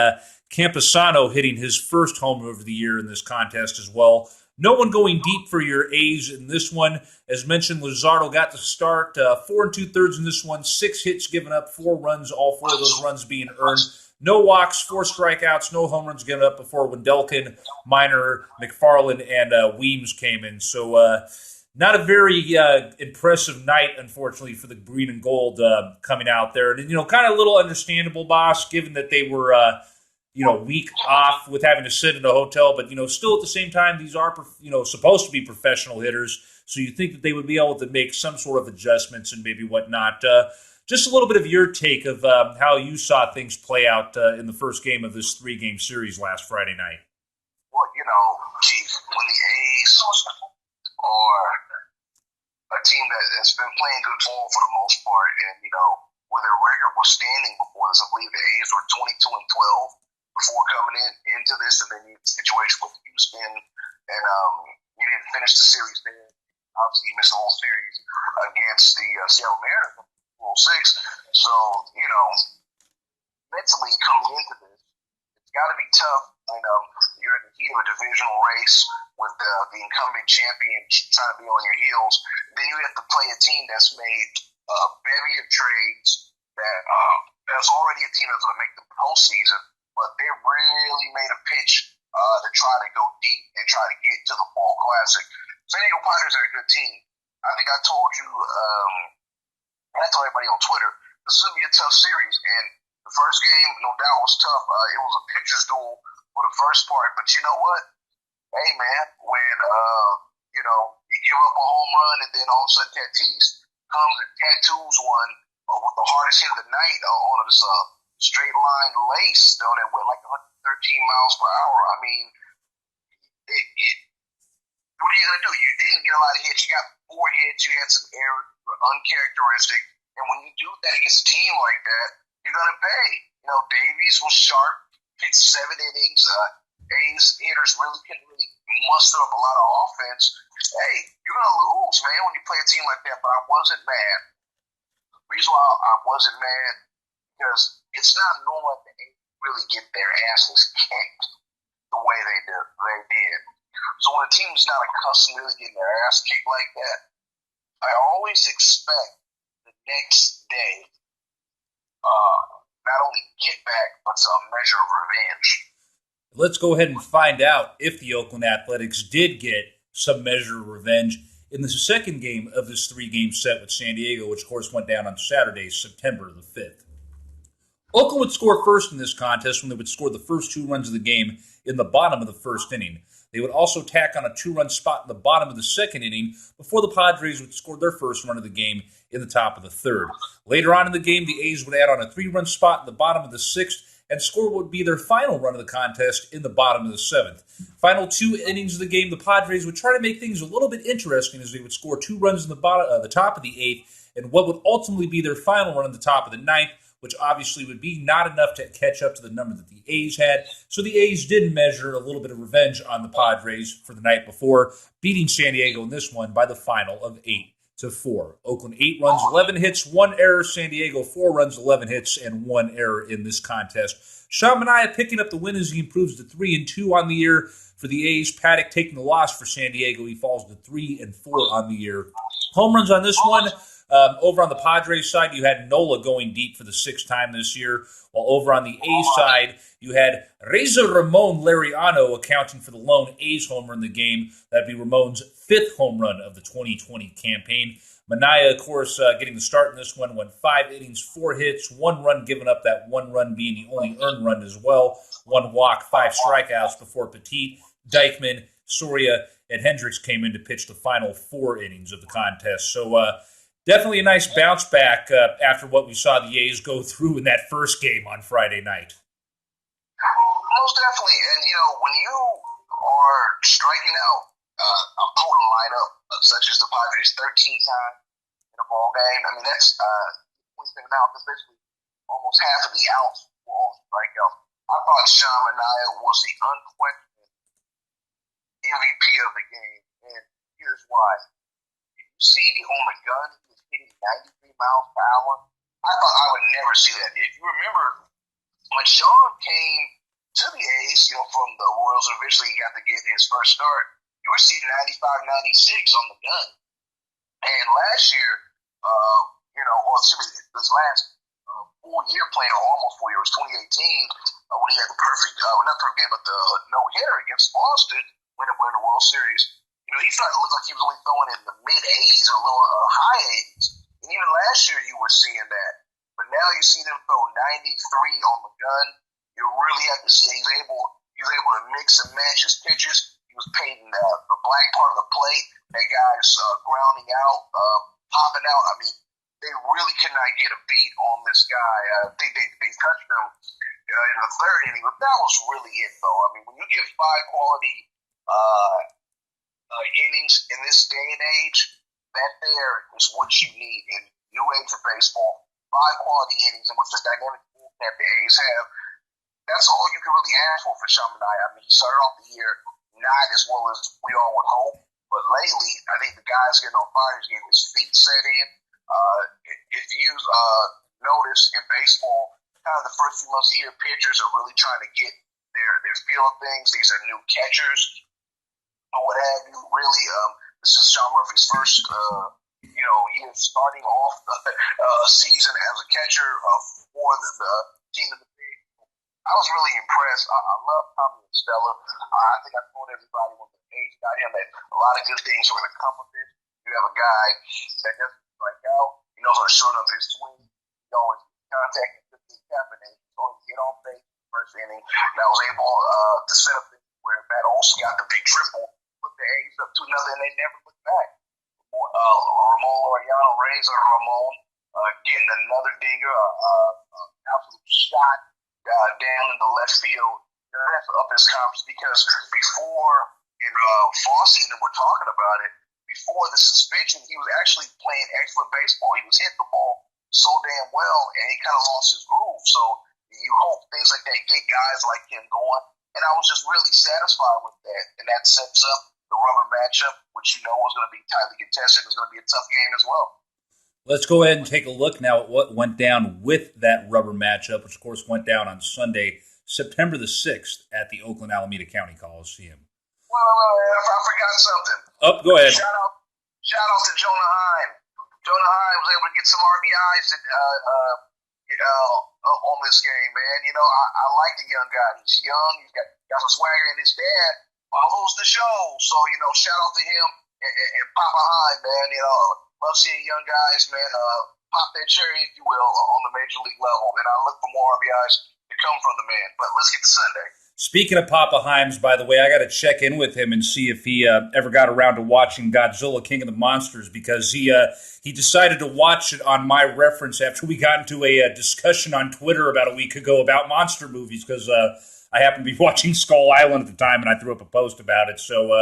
Camposano hitting his first home run of the year in this contest as well. No one going deep for your A's in this one. As mentioned, Luzardo got the start, 4 2/3 in this one, 6 hits given up, 4 runs, all 4 of those runs being earned. No walks, 4 strikeouts, no home runs given up before Wendelken, Minor, McFarland, and Weems came in. So not a very impressive night, unfortunately, for the green and gold coming out there. And, kind of a little understandable, boss, given that they were, week off with having to sit in a hotel. But, still at the same time, these are, supposed to be professional hitters. So you think that they would be able to make some sort of adjustments and maybe whatnot. Just a little bit of your take of how you saw things play out in the first game of this 3-game series last Friday night. Well, Keith, when the A's are a team that has been playing good ball for the most part, and, where their record was standing before this, I believe the A's were 22-12 before coming into this, and then you had the situation with Houston, and you didn't finish the series there. Obviously, you missed the whole series against the Seattle Mariners. 6. So, mentally coming into this, it's got to be tough when you're in the heat of a divisional race with the incumbent champion trying to be on your heels. Then you have to play a team that's made a bevy of trades, that's already a team that's going to make the postseason, but they really made a pitch to try to go deep and try to get to the Fall Classic. San Diego Padres are a good team. I think I told you, I told everybody on Twitter, this is going to be a tough series. And the first game, no doubt, was tough. It was a pitcher's duel for the first part. But you know what? Hey, man, when, you give up a home run and then all of a sudden Tatis comes and tattoos one with the hardest hit of the night on this straight line lace, that went like 113 miles per hour. I mean, what are you going to do? You didn't get a lot of hits. You got 4 hits. You had some errors, uncharacteristic. And when you do that against a team like that, you're going to pay. Davies was sharp, pitched 7 innings. A's hitters really couldn't muster up a lot of offense. Hey, you're going to lose, man, when you play a team like that. But I wasn't mad. The reason why I wasn't mad, because it's not normal that the A's really get their asses kicked. the way they did. So when a team's not accustomed to really getting their ass kicked like that, I always expect the next day not only get back, but some measure of revenge. Let's go ahead and find out if the Oakland Athletics did get some measure of revenge in the second game of this three-game set with San Diego, which, of course, went down on Saturday, September the 5th. Oakland would score first in this contest when they would score the first 2 runs of the game in the bottom of the first inning. They would also tack on a 2-run spot in the bottom of the second inning before the Padres would score their first run of the game in the top of the third. Later on in the game, the A's would add on a 3-run spot in the bottom of the sixth, and score what would be their final run of the contest in the bottom of the seventh. Final 2 innings of the game, the Padres would try to make things a little bit interesting as they would score 2 runs in the top of the eighth, and what would ultimately be their final run at the top of the ninth, which obviously would be not enough to catch up to the number that the A's had. So the A's did measure a little bit of revenge on the Padres for the night before, beating San Diego in this one by the final of 8-4. Oakland 8 runs, 11 hits, 1 error. San Diego 4 runs, 11 hits, and 1 error in this contest. Sean Manaea picking up the win as he improves to 3-2 on the year for the A's. Paddock taking the loss for San Diego. He falls to 3-4 on the year. Home runs on this one. Over on the Padres side, you had Nola going deep for the 6th time this year, while over on the A's side, you had Reza Ramon Laureano accounting for the lone A's homer in the game. That'd be Ramon's 5th home run of the 2020 campaign. Manaea, of course, getting the start in this one, went 5 innings, 4 hits, 1 run given up, that 1 run being the only earned run as well. 1 walk, 5 strikeouts before Petit, Dykman, Soria, and Hendricks came in to pitch the final 4 innings of the contest. So, definitely a nice bounce back after what we saw the A's go through in that first game on Friday night. Most definitely. And, when you are striking out a potent lineup such as the Padres 13 times in a ball game, I mean, that's out. That's basically almost half of the outs were all strikeouts. I thought Sean Manaea was the unquestioned MVP of the game, and here's why. See on the gun, he was hitting 93 miles per hour. I thought I would never see that. If you remember, when Sean came to the A's, from the Royals, eventually he got to get his first start, you were seeing 95, 96 on the gun. And last year, this last full year playing, or almost 4 years, 2018, when he had the perfect, not perfect game, but the no-hitter against Boston, when they won the World Series. He started to look like he was only throwing in the mid-80s or low high 80s. And even last year you were seeing that. But now you see them throw 93 on the gun. You really have to see he was able to mix and match his pitches. He was painting the black part of the plate. That guy's grounding out, popping out. I mean, they really could not get a beat on this guy. I think they touched him in the 3rd inning, but that was really it, though. I mean, when you get 5 quality innings in this day and age, that there is what you need in new age of baseball. 5 quality innings in which the dynamic that the A's have. That's all you can really ask for Sean Manaea. I mean, he started off the year not as well as we all would hope, but lately, I think the guy's getting on fire. He's getting his feet set in. If you notice in baseball, kind of the first few months of the year, pitchers are really trying to get their feel of things. These are new catchers, or what have you. Really, this is Sean Murphy's first, year starting off a season as a catcher for the team in the big. I was really impressed. I love Tommy Estella. I think I told everybody when the A's got him that a lot of good things are going to come with this. You have a guy that doesn't strike out. He knows how to shorten up his swing. He always contacting the happening. He's going to get on base in the first inning. And I was able to set up things where Matt Olson got the big triple, put the A's up 2-0, and they never looked back. Ramon Laureano, Ramon, getting another dinger, absolute shot down in the left field. That's up his confidence because before, and Fossey and we're talking about it, before the suspension, he was actually playing excellent baseball. He was hitting the ball so damn well, and he kind of lost his groove. So you hope things like that get guys like him going. And I was just really satisfied with that. And that sets up the rubber matchup, which is going to be tightly contested. It's going to be a tough game as well. Let's go ahead and take a look now at what went down with that rubber matchup, which, of course, went down on Sunday, September the 6th at the Oakland Alameda County Coliseum. Well, I forgot something. Oh, go ahead. Shout out to Jonah Heim. Jonah Heim was able to get some RBIs on this game, man. You know, I like the young guy. He's young. He's got some swagger, and his dad follows the show. So, you know, shout out to him and Papa Heim, man. You know, love seeing young guys, man, pop that cherry, if you will, on the major league level. And I look for more RBIs to come from the man. But let's get to Sunday. Speaking of Papa Himes, by the way, I got to check in with him and see if he ever got around to watching Godzilla King of the Monsters, because he decided to watch it on my reference after we got into a discussion on Twitter about a week ago about monster movies, because I happened to be watching Skull Island at the time, and I threw up a post about it. So,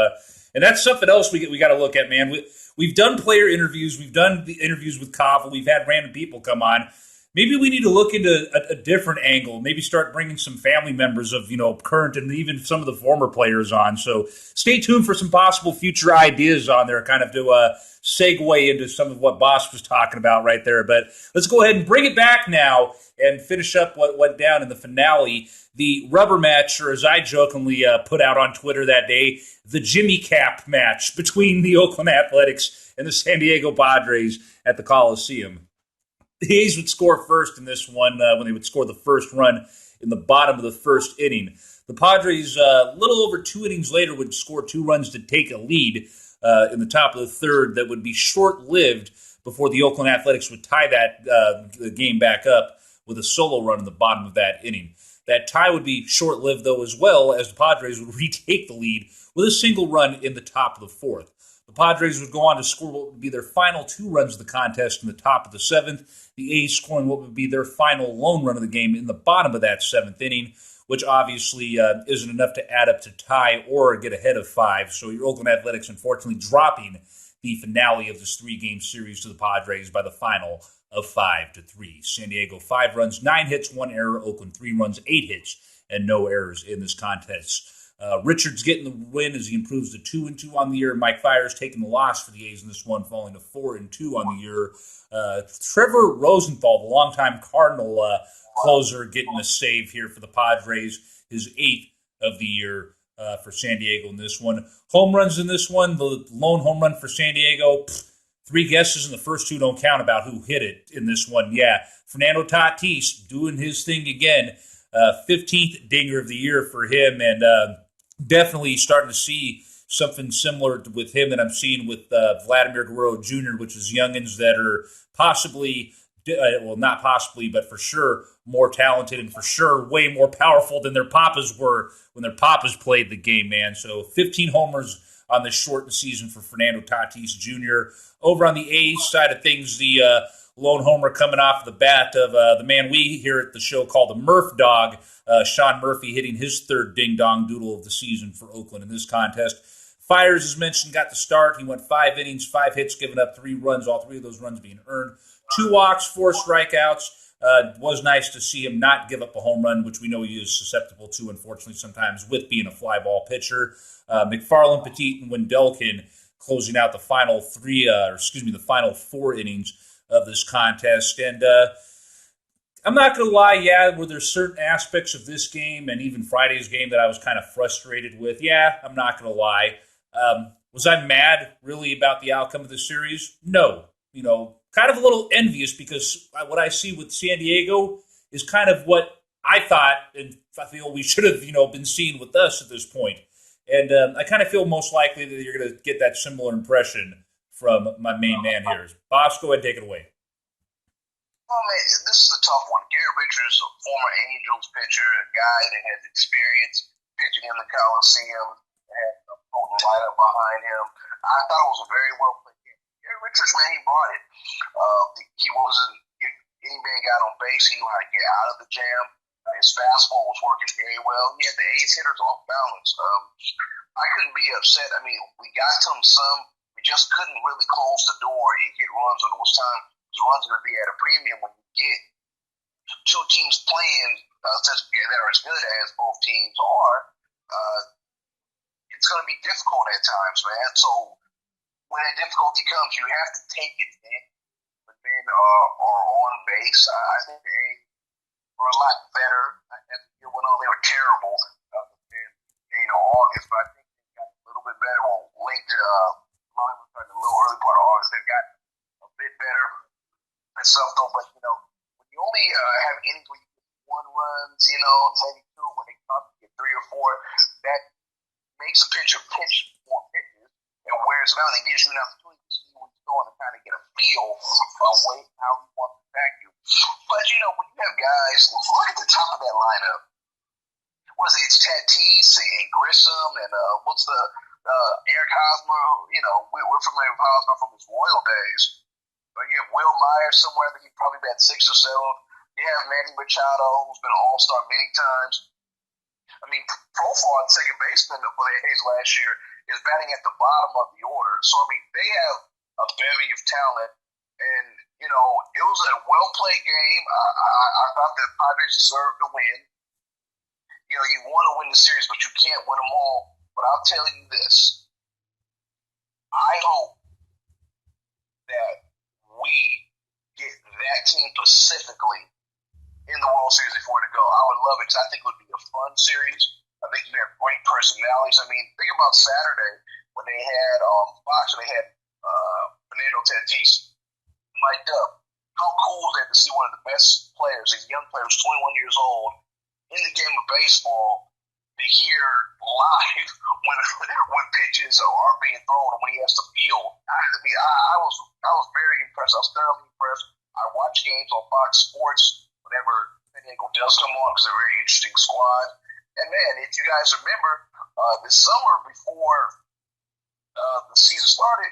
and that's something else we got to look at, man. We've done player interviews. We've done the interviews with Kaval. We've had random people come on. Maybe we need to look into a different angle. Maybe start bringing some family members of, you know, current and even some of the former players on. So stay tuned for some possible future ideas on there, kind of to segue into some of what Boss was talking about right there. But let's go ahead and bring it back now and finish up what went down in the finale. The rubber match, or as I jokingly put out on Twitter that day, the Jimmy Cap match between the Oakland Athletics and the San Diego Padres at the Coliseum. The A's would score first in this one when they would score the first run in the bottom of the first inning. The Padres, a little over 2 innings later, would score 2 runs to take a lead in the top of the third that would be short-lived before the Oakland Athletics would tie that game back up with a solo run in the bottom of that inning. That tie would be short-lived, though, as well, as the Padres would retake the lead with a single run in the top of the fourth. The Padres would go on to score what would be their final 2 runs of the contest in the top of the 7th, the A's scoring what would be their final lone run of the game in the bottom of that 7th inning, which obviously isn't enough to add up to tie or get ahead of 5. So your Oakland Athletics, unfortunately, dropping the finale of this 3-game series to the Padres by the final of 5-3. San Diego 5 runs, 9 hits, 1 error. Oakland 3 runs, 8 hits, and no errors in this contest. Richards getting the win as he improves to 2-2 on the year. Mike Fiers taking the loss for the A's in this one, falling to 4-2 on the year. Trevor Rosenthal, the longtime Cardinal closer, getting a save here for the Padres, his 8th of the year for San Diego in this one. Home runs in this one, the lone home run for San Diego, 3 guesses, and the first 2 don't count about who hit it in this one. Yeah, Fernando Tatis doing his thing again. 15th dinger of the year for him, and definitely starting to see something similar with him that I'm seeing with Vladimir Guerrero Jr., which is youngins that are possibly, well, not possibly, but for sure more talented and for sure way more powerful than their papas were when their papas played the game, man. So 15 homers on this shortened season for Fernando Tatis Jr. Over on the A's side of things, the lone homer coming off the bat of the man we here at the show call the Murph Dog, Sean Murphy, hitting his 3rd ding-dong doodle of the season for Oakland in this contest. Fiers, as mentioned, got the start. He went 5 innings, 5 hits, giving up 3 runs, all 3 of those runs being earned. 2 walks, 4 strikeouts. Was nice to see him not give up a home run, which we know he is susceptible to, unfortunately, sometimes with being a fly ball pitcher. McFarland, Petit, and Wendelken closing out the final 4 innings of this contest. And I'm not going to lie, yeah, were there certain aspects of this game and even Friday's game that I was kind of frustrated with? Yeah, I'm not going to lie. Was I mad, really, about the outcome of the series? No. You know, kind of a little envious because what I see with San Diego is kind of what I thought and I feel we should have, been seeing with us at this point. And I kind of feel most likely that you're going to get that similar impression from my main man here. Boss, go ahead and take it away. Oh, man, this is a tough one. Garrett Richards, a former Angels pitcher, a guy that has experience pitching in the Coliseum, had a potent lineup behind him. I thought it was a very well played game. Garrett Richards, man, he brought it. He wasn't, if any man got on base, he knew how to get out of the jam. His fastball was working very well. He had the A's hitters off balance. I couldn't be upset. I mean, we got to him some. We just couldn't really close the door and get runs when it was time. Because runs going to be at a premium when you get 2 teams playing that are as good as both teams are. It's going to be difficult at times, man. So when that difficulty comes, you have to take it, man. But men are on base. I think the A's are a lot better. As the year went on, they were terrible in August, but I think they got a little bit better. Well, late July was starting a little early part of August. They've got a bit better and stuff, though. But when you only have innings where you get 1 runs, maybe 2, when they come to get 3 or 4, that makes a pitcher pitch more pitches and wears them out. It gives you an opportunity to see what's going and kind of get a feel of how he wants to attack you. But when you have guys, look at the top of that lineup. What is it? It's Tatis and Grissom and what's the Eric Hosmer? We're familiar with Hosmer from his Royal days. But you have Will Myers somewhere. I think he's probably about 6 or 7. You have Manny Machado, who's been an all-star many times. I mean, Profar, the second baseman for the A's last year, is batting at the bottom of the order. So, I mean, they have a bevy of talent. And, it was a well-played game. I thought the Padres deserved to win. You want to win the series, but you can't win them all. But I'll tell you this. I hope that we get that team specifically in the World Series before to go. I would love it because I think it would be a fun series. I think you have great personalities. I mean, think about Saturday when they had Fox and they had Fernando Tatis mic'd up. How cool is that to see one of the best players, a young player who's 21 years old, in the game of baseball, to hear live when pitches are being thrown and when he has to field. I was very impressed. I was thoroughly impressed. I watch games on Fox Sports whenever San Diego does come on because they're a very interesting squad. And man, if you guys remember, this summer before the season started,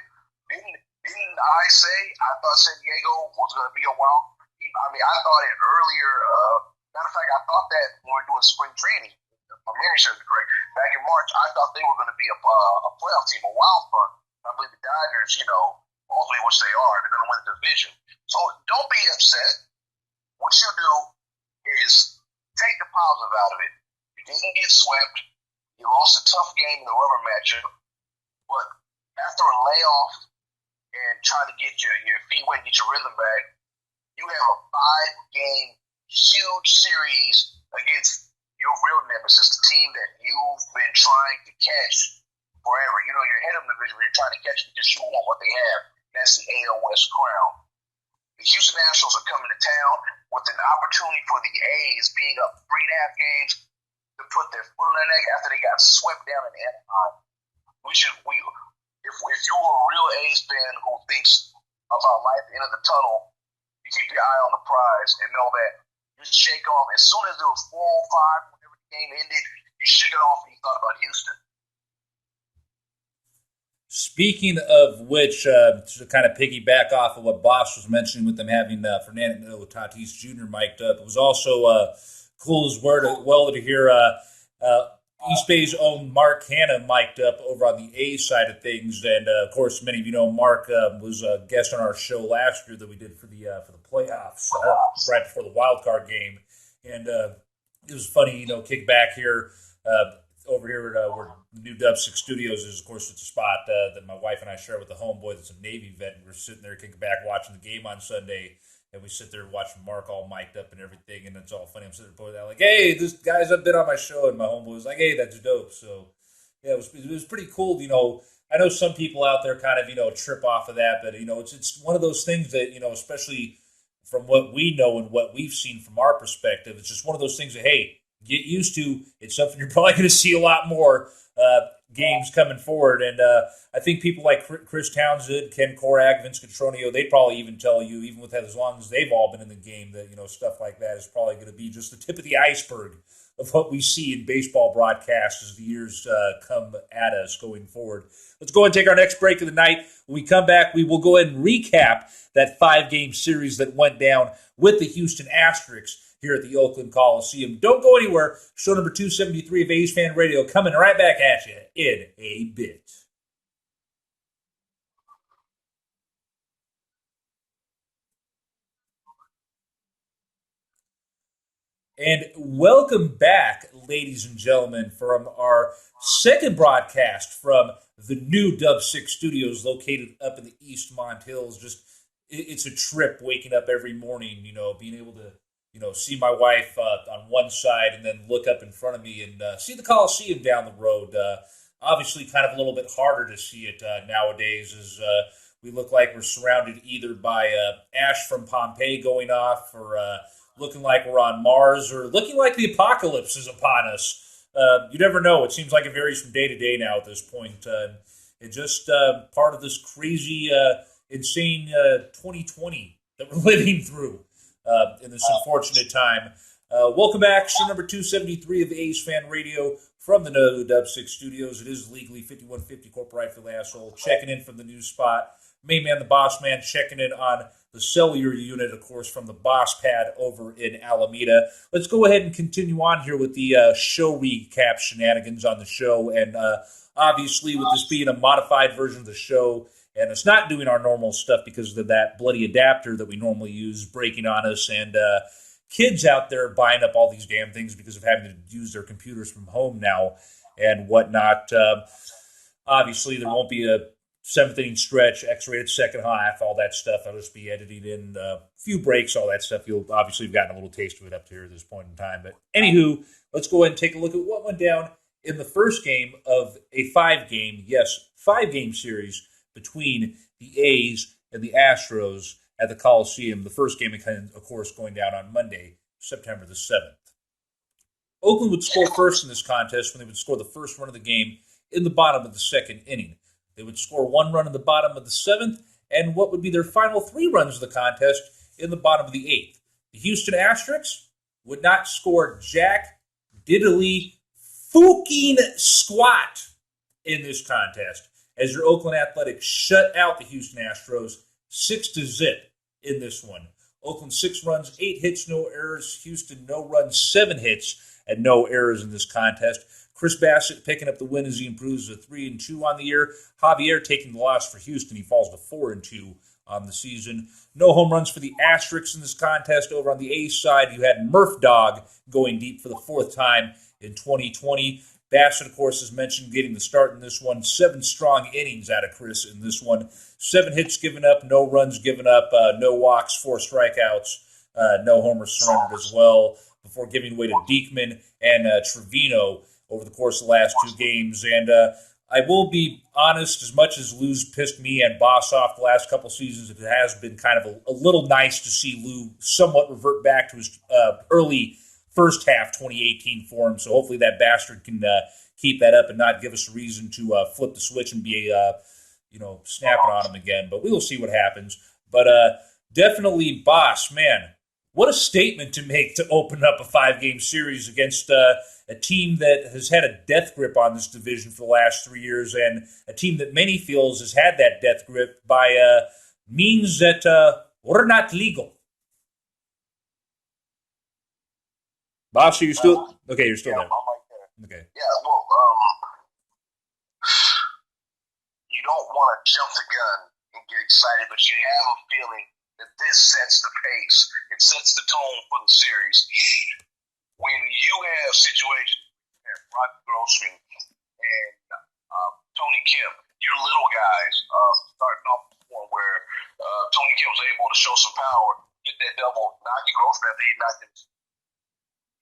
didn't I say I thought San Diego was going to be a wild team? I mean, I thought it earlier. Matter of fact, I thought that when we were doing spring training, if my memory serves me correct, back in March, I thought they were going to be a playoff team, a wild card. I believe the Dodgers, ultimately, which they are, they're going to win the division. So don't be upset. What you do is take the positive out of it. You didn't get swept. You lost a tough game in the rubber matchup. But after a layoff and trying to get your feet wet, get your rhythm back, you have a 5-game huge series against your real nemesis, the team that you've been trying to catch forever. You're ahead of the division, you're trying to catch because you want what they have. That's the AL West crown. The Houston Nationals are coming to town with an opportunity for the A's being up 3.5 games to put their foot on their neck after they got swept down in Anaheim. If you're a real A's fan who thinks about life at the end of the tunnel, you keep your eye on the prize and know that you shake off. As soon as it was 4-5, whenever the game ended, you shake it off and you thought about Houston. Speaking of which, to kind of piggyback off of what Boss was mentioning with them having Fernando Tatis Jr. mic'd up, it was also cool as well to hear East Bay's own Mark Hanna mic'd up over on the A side of things. And, of course, many of you know Mark was a guest on our show last year that we did for the playoffs, right before the wild card game. And it was funny, kick back here. Over here at where New Dub 6 Studios is, of course, it's a spot that my wife and I share with a homeboy that's a Navy vet. And we're sitting there kicking back watching the game on Sunday, and we sit there watching Mark all mic'd up and everything, and it's all funny. I'm sitting there pointing out like, hey, this guy's up been on my show, and my homeboy was like, hey, that's dope. So, yeah, it was pretty cool. I know some people out there kind of, trip off of that, but, it's one of those things that, especially from what we know and what we've seen from our perspective, it's just one of those things that, hey, get used to. It's something you're probably going to see a lot more games coming forward. And I think people like Chris Townsend, Ken Korak, Vince Cotroneo, they'd probably even tell you, even with that, as long as they've all been in the game, that stuff like that is probably going to be just the tip of the iceberg of what we see in baseball broadcasts as the years come at us going forward. Let's go ahead and take our next break of the night. When we come back, we will go ahead and recap that 5-game series that went down with the Houston Asterix here at the Oakland Coliseum. Don't go anywhere. Show number 273 of A's Fan Radio coming right back at you in a bit. And welcome back, ladies and gentlemen, from our second broadcast from the new Dub 6 Studios located up in the Eastmont Hills. It's a trip waking up every morning, being able to see my wife on one side and then look up in front of me and see the Coliseum down the road. Obviously, kind of a little bit harder to see it nowadays as we look like we're surrounded either by ash from Pompeii going off or looking like we're on Mars or looking like the apocalypse is upon us. You never know. It seems like it varies from day to day now at this point. It's just part of this crazy, insane 2020 that we're living through in this unfortunate time. Welcome back, show number 273 of A's Fan Radio from the No Dub 6 Studios. It is legally 5150 Corporate for the Asshole, checking in from the new spot. Main man, the boss man, checking in on the cellular unit, of course, from the boss pad over in Alameda. Let's go ahead and continue on here with the show recap shenanigans on the show. And obviously, with this being a modified version of the show, and it's not doing our normal stuff because of that bloody adapter that we normally use breaking on us, and kids out there buying up all these damn things because of having to use their computers from home now and whatnot. Obviously, there won't be a seventh inning stretch, X-rated second half, all that stuff. I'll just be editing in a few breaks, all that stuff. You'll obviously have gotten a little taste of it up to here at this point in time. But anywho, let's go ahead and take a look at what went down in the first game of a five-game series between the A's and the Astros at the Coliseum. The first game, of course, going down on Monday, September the 7th. Oakland would score first in this contest when they would score the first run of the game in the bottom of the second inning. They would score one run in the bottom of the seventh, and what would be their final three runs of the contest in the bottom of the eighth. The Houston Asterix would not score jack diddly fucking squat in this contest, as your Oakland Athletics shut out the Houston Astros 6-0 in this one. Oakland 6 runs, 8 hits, no errors. Houston no runs, 7 hits, and no errors in this contest. Chris Bassett picking up the win as he improves to 3-2 on the year. Javier taking the loss for Houston. He falls to 4-2 on the season. No home runs for the Asterix in this contest. Over on the A's side, you had Murph Dog going deep for the fourth time in 2020. Bassett, of course, as mentioned, getting the start in this one. 7 strong innings out of Chris in this one. 7 hits given up, no runs given up, no walks, 4 strikeouts, no homers surrendered as well, before giving way to Diekman and Trevino over the course of the last 2 games. And I will be honest, as much as Lou's pissed me and Boss off the last couple seasons, it has been kind of a little nice to see Lou somewhat revert back to his early first half 2018 form. So hopefully that bastard can keep that up and not give us a reason to flip the switch and be snapping on him again. But we will see what happens. But definitely, Boss, man, what a statement to make to open up a 5-game series against a team that has had a death grip on this division for the last 3 years, and a team that many feels has had that death grip by means that were not legal. Boss, are you still? Okay, you're still there. I'm right there. Okay. Yeah, well, you don't want to jump the gun and get excited, but you have a feeling that this sets the pace. It sets the tone for the series. When you have situations like Rock Grossman and Tony Kemp, your little guys starting off the point where Tony Kemp was able to show some power, get that double, knock your Grossman after he knocked him.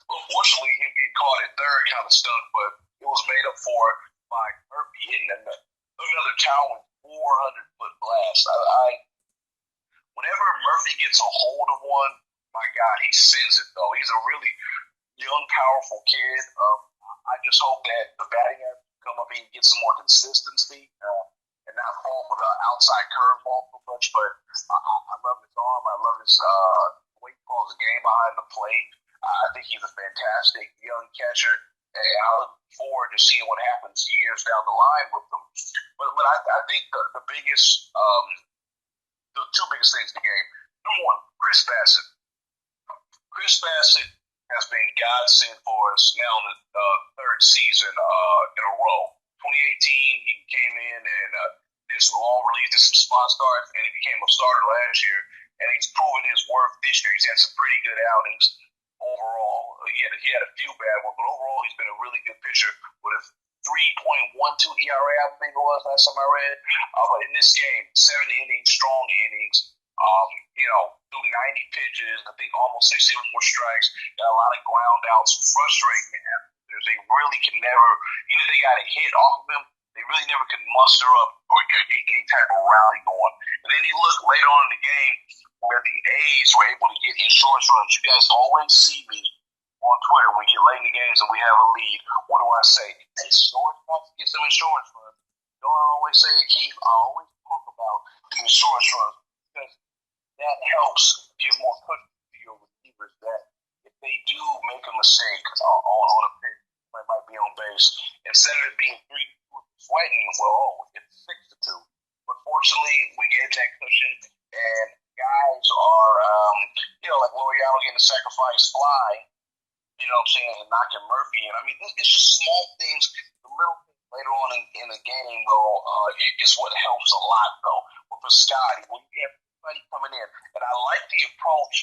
Unfortunately, him getting caught at third kind of stunk, but it was made up for by Murphy hitting another towering 400-foot blast. Whenever Murphy gets a hold of one, my God, he sends it, though. He's a really young, powerful kid. I just hope that the batting average come up and get some more consistency and not fall for the outside curveball too much. But I love his arm. I love his way he calls the game behind the plate. I think he's a fantastic young catcher, and I look forward to seeing what happens years down the line with them. But I think the biggest, the 2 biggest things in the game. Number 1, Chris Bassett. Chris Bassett has been godsend for us now in the 3rd season in a row. 2018, he came in and did some long relief, did some spot starts, and he became a starter last year. And he's proven his worth this year. He's had some pretty good outings. Overall, he had a few bad ones, but overall he's been a really good pitcher with a 3.12 ERA, I think it was last time I read. But in this game, 7 innings, strong innings, Threw 90 pitches, I think almost 60 more strikes, got a lot of ground outs, frustrating man. They really can never, even if they got a hit off of them, they really never could muster up or get any type of rally going. And then you look later on in the game where the A's were able to get insurance runs. You guys always see me on Twitter when we get late in the games and we have a lead. What do I say? Hey, Shorts wants to get some insurance runs. You know what I always say, Keith? I always talk about the insurance runs because that helps give more cushion to your receivers that if they do make a mistake on a pitch, they might be on base. Instead of it being 3-2 sweating, it's 6-2. But fortunately, we gave that cushion, and guys are, like Loriano getting a sacrifice fly, you know what I'm saying, and knocking Murphy. And I mean, it's just small things, the little things later on in the game, though, is what helps a lot, though. But for Scotty, when you have everybody coming in, and I like the approach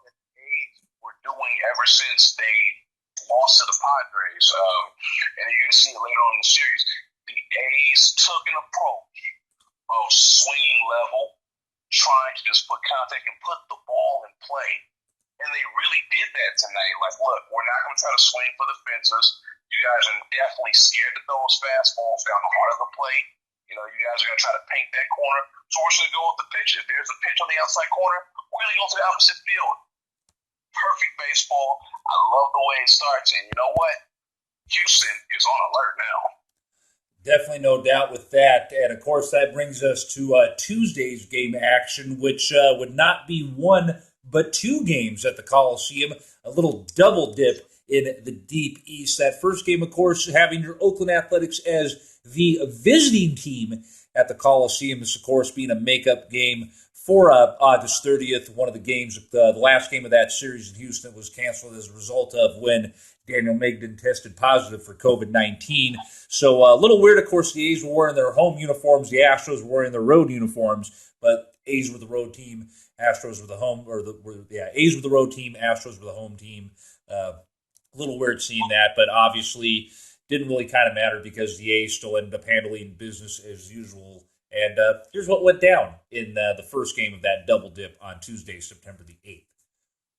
that the A's were doing ever since they lost to the Padres, and you're going to see it later on in the series. The A's took an approach of swinging level, trying to just put contact and put the ball in play. And they really did that tonight. Like, look, we're not going to try to swing for the fences. You guys are definitely scared to throw those fastballs down the heart of the plate. You guys are going to try to paint that corner. So we're just going to go with the pitch. If there's a pitch on the outside corner, we're going to go to the opposite field. Perfect baseball. I love the way it starts. And you know what? Houston is on alert now. Definitely no doubt with that. And, of course, that brings us to Tuesday's game action, which would not be one but two games at the Coliseum. A little double dip in the Deep East. That first game, of course, having your Oakland Athletics as the visiting team at the Coliseum. This, of course, being a makeup game for August 30th. One of the games, the last game of that series in Houston was canceled as a result of when Daniel Migden tested positive for COVID-19. So a little weird, of course, the A's were wearing their home uniforms. The Astros were wearing their road uniforms, but A's were the road team. Astros were the home, A's were the road team. Astros were the home team. A little weird seeing that, but obviously didn't really kind of matter because the A's still ended up handling business as usual. And here's what went down in the first game of that double dip on Tuesday, September the 8th.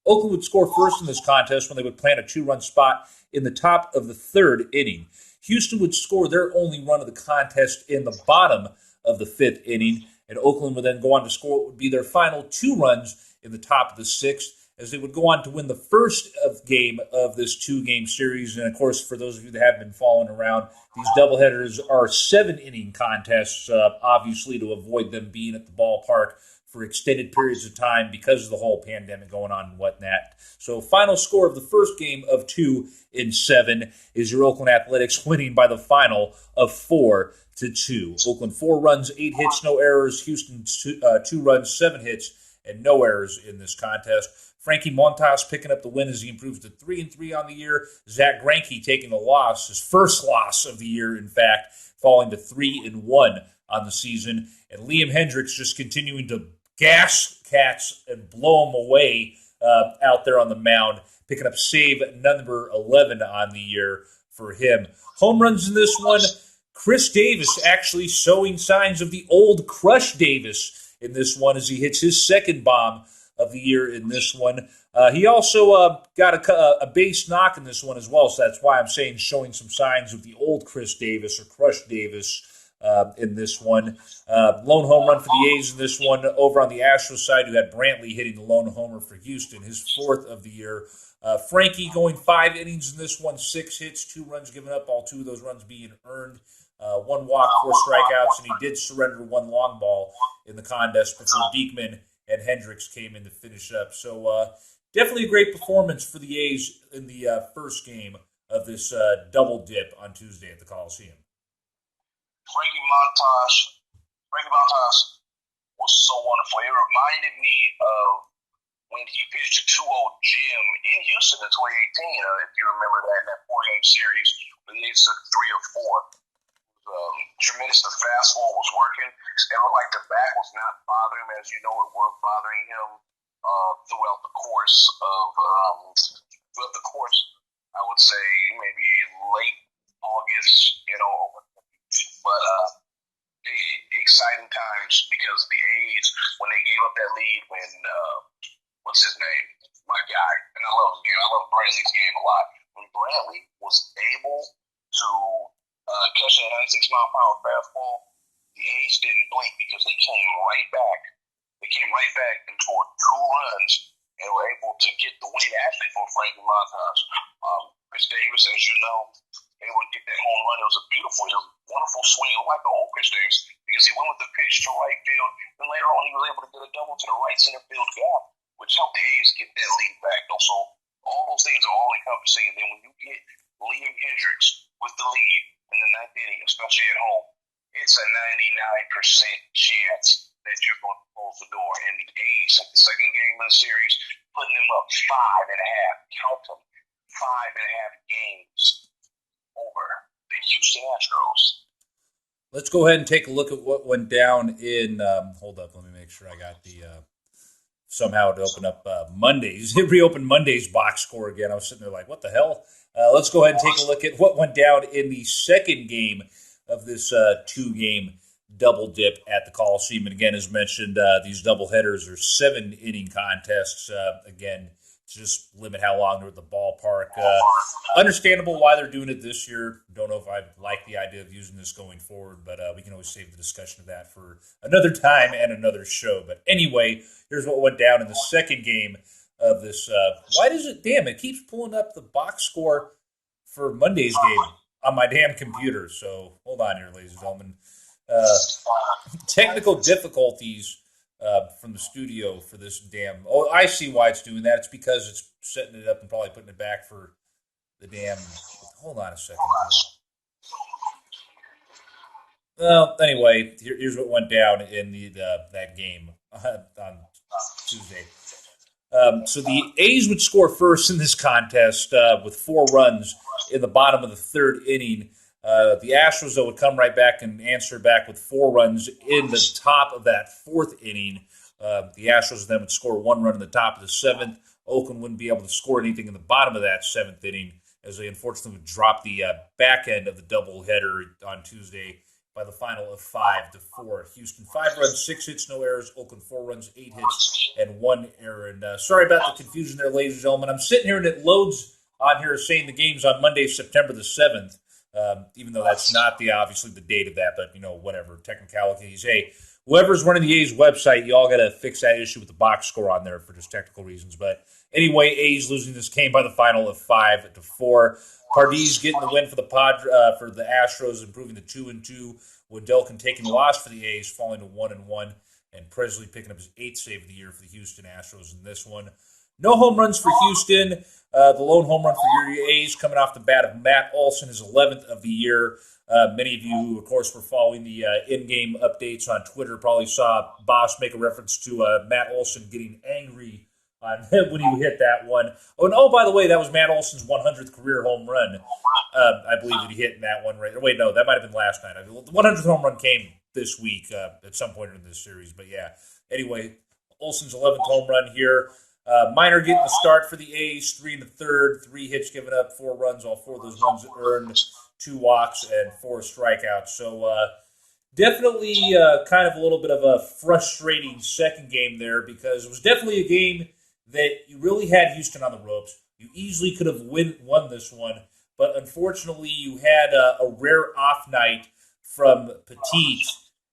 Oakland would score first in this contest when they would plant a 2-run spot in the top of the third inning. Houston would score their only run of the contest in the bottom of the fifth inning, and Oakland would then go on to score what would be their final 2 runs in the top of the sixth, as they would go on to win the first game of this 2-game series. And, of course, for those of you that have been following around, these doubleheaders are 7-inning contests, obviously to avoid them being at the ballpark for extended periods of time because of the whole pandemic going on and whatnot. So final score of the first game of 2 in 7 is your Oakland Athletics winning by the final of 4-2. Oakland 4 runs, 8 hits, no errors. Houston 2 runs, 7 hits, and no errors in this contest. Frankie Montas picking up the win as he improves to 3-3 on the year. Zach Greinke taking the loss, his first loss of the year, in fact, falling to 3-1 on the season. And Liam Hendriks just continuing to gas cats and blow them away out there on the mound, picking up save number 11 on the year for him. Home runs in this one, Chris Davis actually showing signs of the old Crush Davis in this one as he hits his second bomb of the year in this one. He also got a base knock in this one as well, so that's why I'm saying showing some signs of the old Chris Davis or Crush Davis in this one. Lone home run for the A's in this one. Over on the Astros side, you had Brantley hitting the lone homer for Houston, his 4th of the year. Frankie going 5 innings in this one, 6 hits, 2 runs given up, all 2 of those runs being earned. 1 walk, 4 strikeouts, and he did surrender 1 long ball in the contest before Diekman and Hendricks came in to finish up. So definitely a great performance for the A's in the first game of this double dip on Tuesday at the Coliseum. Frankie Montas was so wonderful. It reminded me of when he pitched to 2-0 Jim in Houston in 2018, if you remember that, in that 4-game series when the A's took 3 or 4. Tremendous. The fastball was working. It looked like the bat was not bothering him, as you know it was bothering him throughout the course I would say maybe late August, but exciting times because the A's, when they gave up that lead, when what's his name, my guy, and I love his game. I love Brantley's game a lot. When Brantley was able to catch a 96-mile-per-hour fastball, the A's didn't blink because they came right back. They came right back and scored 2 runs and were able to get the win actually for Frankie Montas. Chris Davis, as you know, able to get that home run. It was a wonderful swing. It looked like the old Chris Davis because he went with the pitch to right field. Then later on, he was able to get a double to the right center field gap, which helped the A's get that lead back. So all those things are all encompassing. And then when you get Liam Hendricks with the lead in the 9th inning, especially at home, it's a 99% chance that you're going to close the door. And the A's, at the second game of the series, putting them up 5.5, count them, 5.5 games over the Houston Astros. Let's go ahead and take a look at what went down in. Hold up, let me make sure I got the. Somehow to open up Mondays. It reopened Monday's box score again. I was sitting there like, what the hell? Let's go ahead and take a look at what went down in the second game of this 2-game double dip at the Coliseum. And again, as mentioned, these doubleheaders are 7-inning contests. Again, to just limit how long they're at the ballpark. Understandable why they're doing it this year. Don't know if I like the idea of using this going forward, but we can always save the discussion of that for another time and another show. But anyway, here's what went down in the second game of this. Why does it? Damn, it keeps pulling up the box score for Monday's game on my damn computer. So hold on here, ladies and gentlemen. Technical difficulties from the studio for this damn. Oh, I see why it's doing that. It's because it's setting it up and probably putting it back for the damn. Hold on a second. Well, anyway, here's what went down in that game on Tuesday. So the A's would score first in this contest with 4 runs in the bottom of the 3rd inning. The Astros, though, would come right back and answer back with 4 runs in the top of that 4th inning. The Astros then would score 1 run in the top of the 7th. Oakland wouldn't be able to score anything in the bottom of that 7th inning, as they unfortunately would drop the back end of the doubleheader on Tuesday by the final of 5-4. Houston 5 runs, 6 hits, no errors. Oakland 4 runs, 8 hits, and 1 error. And sorry about the confusion there, ladies and gentlemen. I'm sitting here and it loads on here saying the game's on Monday, September the 7th. Even though that's not obviously the date of that, but whatever, technicalities. Hey, whoever's running the A's website, you all got to fix that issue with the box score on there for just technical reasons. But anyway, A's losing this game by the final of 5-4. Pardis getting the win for the for the Astros, improving to 2-2. Wodelkin taking the loss for the A's, falling to 1-1, and Presley picking up his 8th save of the year for the Houston Astros in this one. No home runs for Houston. The lone home run for your A's coming off the bat of Matt Olson, his 11th of the year. Many of you who, of course, were following the in-game updates on Twitter probably saw Boss make a reference to Matt Olson getting angry on when he hit that one. Oh, by the way, that was Matt Olson's 100th career home run. I believe that he hit in that one. Right? Wait, no, that might have been last night. The 100th home run came this week at some point in this series. But, yeah, anyway, Olson's 11th home run here. Minor getting the start for the A's, 3 1/3, 3 hits given up, 4 runs, all 4 of those runs earned, 2 walks, and 4 strikeouts. So definitely kind of a little bit of a frustrating second game there because it was definitely a game that you really had Houston on the ropes. You easily could have won this one, but unfortunately you had a rare off night from Petit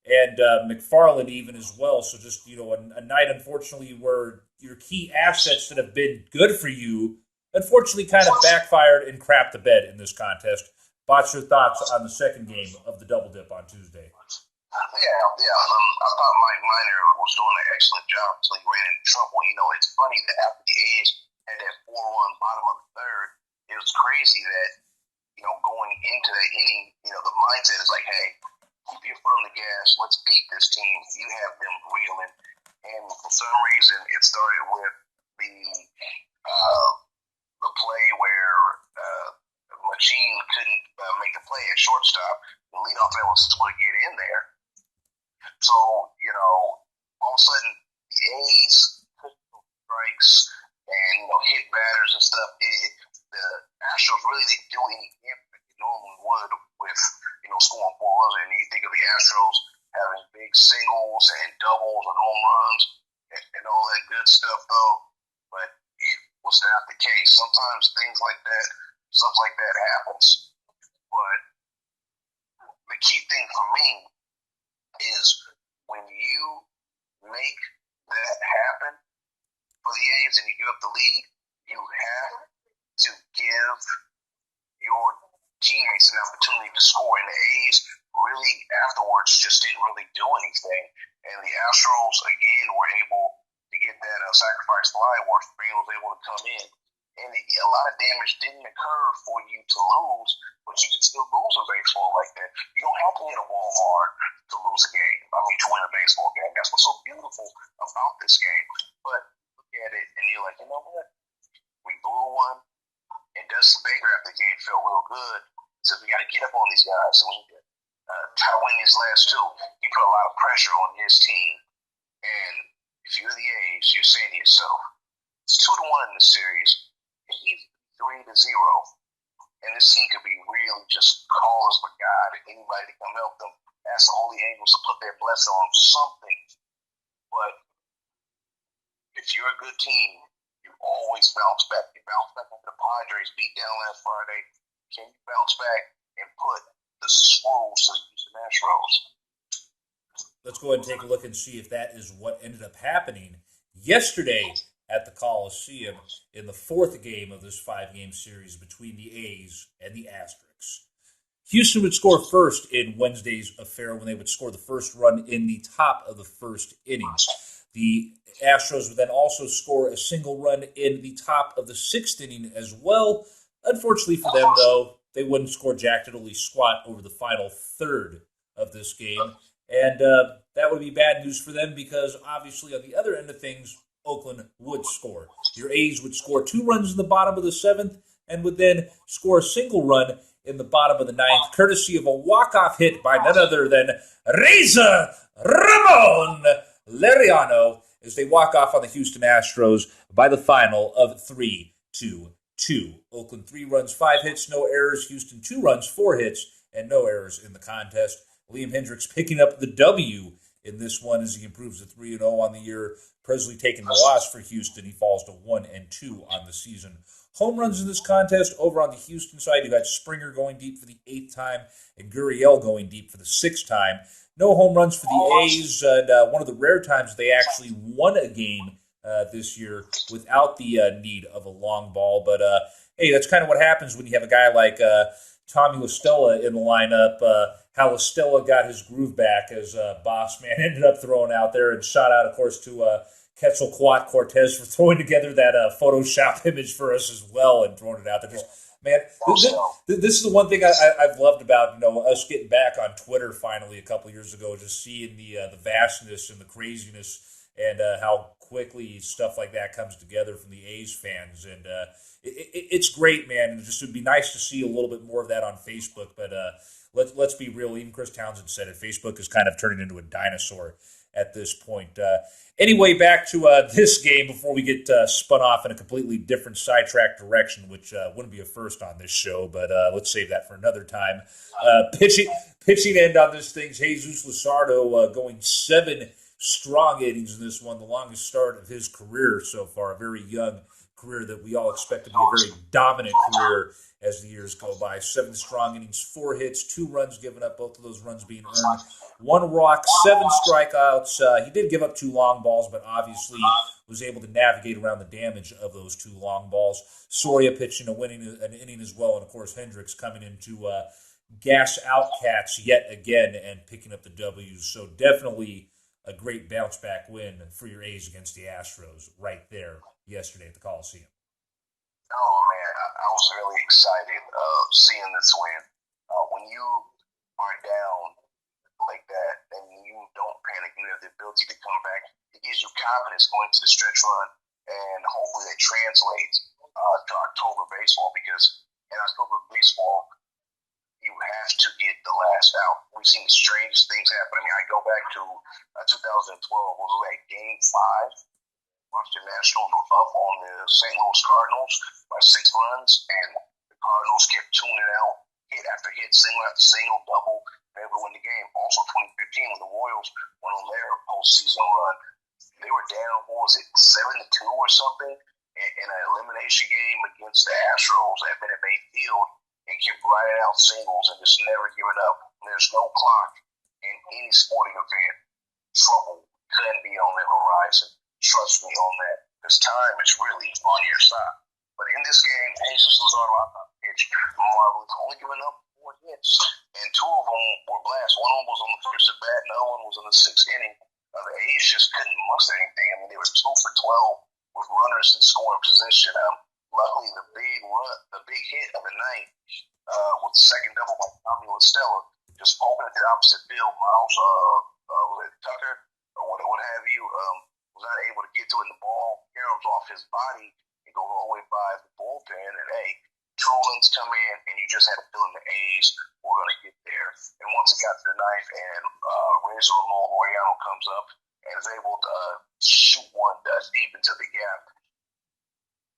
and McFarland even as well. So just, a night, unfortunately, where your key assets that have been good for you, unfortunately kind of backfired and crapped the bed in this contest. What's your thoughts on the second game of the double dip on Tuesday? Yeah. I thought Mike Minor was doing an excellent job until he ran into trouble. It's funny that after the A's had that 4-1 bottom of the 3rd, it was crazy that, going into that inning, the mindset is like, hey, keep your foot on the gas. Let's beat this team. You have them reeling. And for some reason, it started with the play where Machine couldn't make a play at shortstop. The leadoff man was able to get in there. So, all of a sudden, the A's took strikes and, hit batters and stuff. The Astros really didn't do any damage like they normally would with, scoring 4 runs. And you think of the Astros having big singles and doubles and home runs and all that good stuff, though. But it was not the case. Sometimes stuff like that happens. But the key thing for me is when you make that happen for the A's and you give up the lead, you have to give your teammates an opportunity to score. And the A's really afterwards just didn't really do anything. And the Astros, again, were able to get that sacrifice fly where Spain was able to come in. And a lot of damage didn't occur for you to lose, but you can still lose a baseball like that. You don't have to hit a wall hard to lose a game. To win a baseball game. That's what's so beautiful about this game. But look at it, and you're like, you know what? We blew one, and Dustin Baker after the game felt real good. So we got to get up on these guys. And we try to win these last two. He put a lot of pressure on his team. And if you're the A's, you're saying to yourself, it's 2-1 in the series. He's 3-0. And this team could be really just callers for God and anybody to come help them. Ask the Holy Angels to put their blessing on something. But if you're a good team, you always bounce back. You bounce back after the Padres beat down last Friday. Can you bounce back and put the screws to the Houston Astros? Let's go ahead and take a look and see if that is what ended up happening yesterday at the Coliseum in the fourth game of this 5-game series between the A's and the Asterix. Houston would score first in Wednesday's affair when they would score the first run in the top of the first inning. The Astros would then also score a single run in the top of the sixth inning as well. Unfortunately for them, though, they wouldn't score jack diddly squat over the final third of this game. And that would be bad news for them because obviously on the other end of things, Oakland would score. Your A's would score 2 runs in the bottom of the seventh and would then score a single run in the bottom of the ninth, courtesy of a walk-off hit by none other than Reza Ramon Lariano as they walk off on the Houston Astros by the final of 3-2. Oakland 3 runs, 5 hits, no errors. Houston 2 runs, 4 hits, and no errors in the contest. Liam Hendricks picking up the W in this one as he improves to 3-0 on the year. Presley taking the loss for Houston. He falls to 1-2 on the season. Home runs in this contest over on the Houston side. You got Springer going deep for the 8th time and Gurriel going deep for the 6th time. No home runs for the A's. And one of the rare times they actually won a game this year without the need of a long ball. But, hey, that's kind of what happens when you have a guy like Tommy La Stella in the lineup. How La Stella got his groove back as Boss Man ended up throwing out there, and shout out, of course, to Quetzalcoatl Cortez for throwing together that Photoshop image for us as well and throwing it out there. Man, this is the one thing I've loved about us getting back on Twitter finally a couple years ago, just seeing the vastness and the craziness and how quickly stuff like that comes together from the A's fans. And it's great, man. And it would be nice to see a little bit more of that on Facebook. But let's be real. Even Chris Townsend said it. Facebook is kind of turning into a dinosaur at this point. Anyway, back to this game before we get spun off in a completely different sidetrack direction, which wouldn't be a first on this show, but let's save that for another time. Pitching end on this thing, Jesus Luzardo going 7 strong innings in this one, the longest start of his career so far, a very young career that we all expect to be a very dominant career as the years go by. 7 strong innings, 4 hits, 2 runs given up, both of those runs being earned. 1 walk, 7 strikeouts. He did give up 2 long balls, but obviously was able to navigate around the damage of those 2 long balls. Soria pitching an inning as well, and of course Hendricks coming in to gas out Cats yet again and picking up the W's. So definitely a great bounce back win for your A's against the Astros right there yesterday at the Coliseum. Oh, man, I was really excited seeing this win. When you are down like that and you don't panic, you have the ability to come back, it gives you confidence going to the stretch run, and hopefully that translates to October baseball, because in October baseball, you have to get the last out. We've seen the strangest things happen. I mean, I go back to 2012, what was like Game 5. Washington Nationals were up on the St. Louis Cardinals by 6 runs, and the Cardinals kept tuning out, hit after hit, single after single, double. been able to win the game. Also, 2015 when the Royals went on their postseason run, they were down, what was it, 7-2 or something in an elimination game against the Astros at Minute Maid Field, and kept grinding out singles and just never giving up. There's no clock in any sporting event. Trouble couldn't be on the horizon. Trust me on that, because time is really on your side. But in this game, Jesus Luzardo out there pitched marvelous, only giving up 4 hits, and 2 of them were blasts. One of them was on the first at bat, and the other one was in the 6th inning. The A's just couldn't muster anything. I mean, they were 2 for 12 with runners in scoring position. Luckily, the big hit of the night with the second double by Tommy La Stella, just opened at the opposite field. Miles Tucker or what have you was not able to get to it. And the ball caroms off his body and goes all the way by the bullpen. And hey, Trulan's come in, and you just had a feeling the A's were going to get there. And once it got to the ninth, and Razor Ramon Royano comes up and is able to shoot one deep into the gap,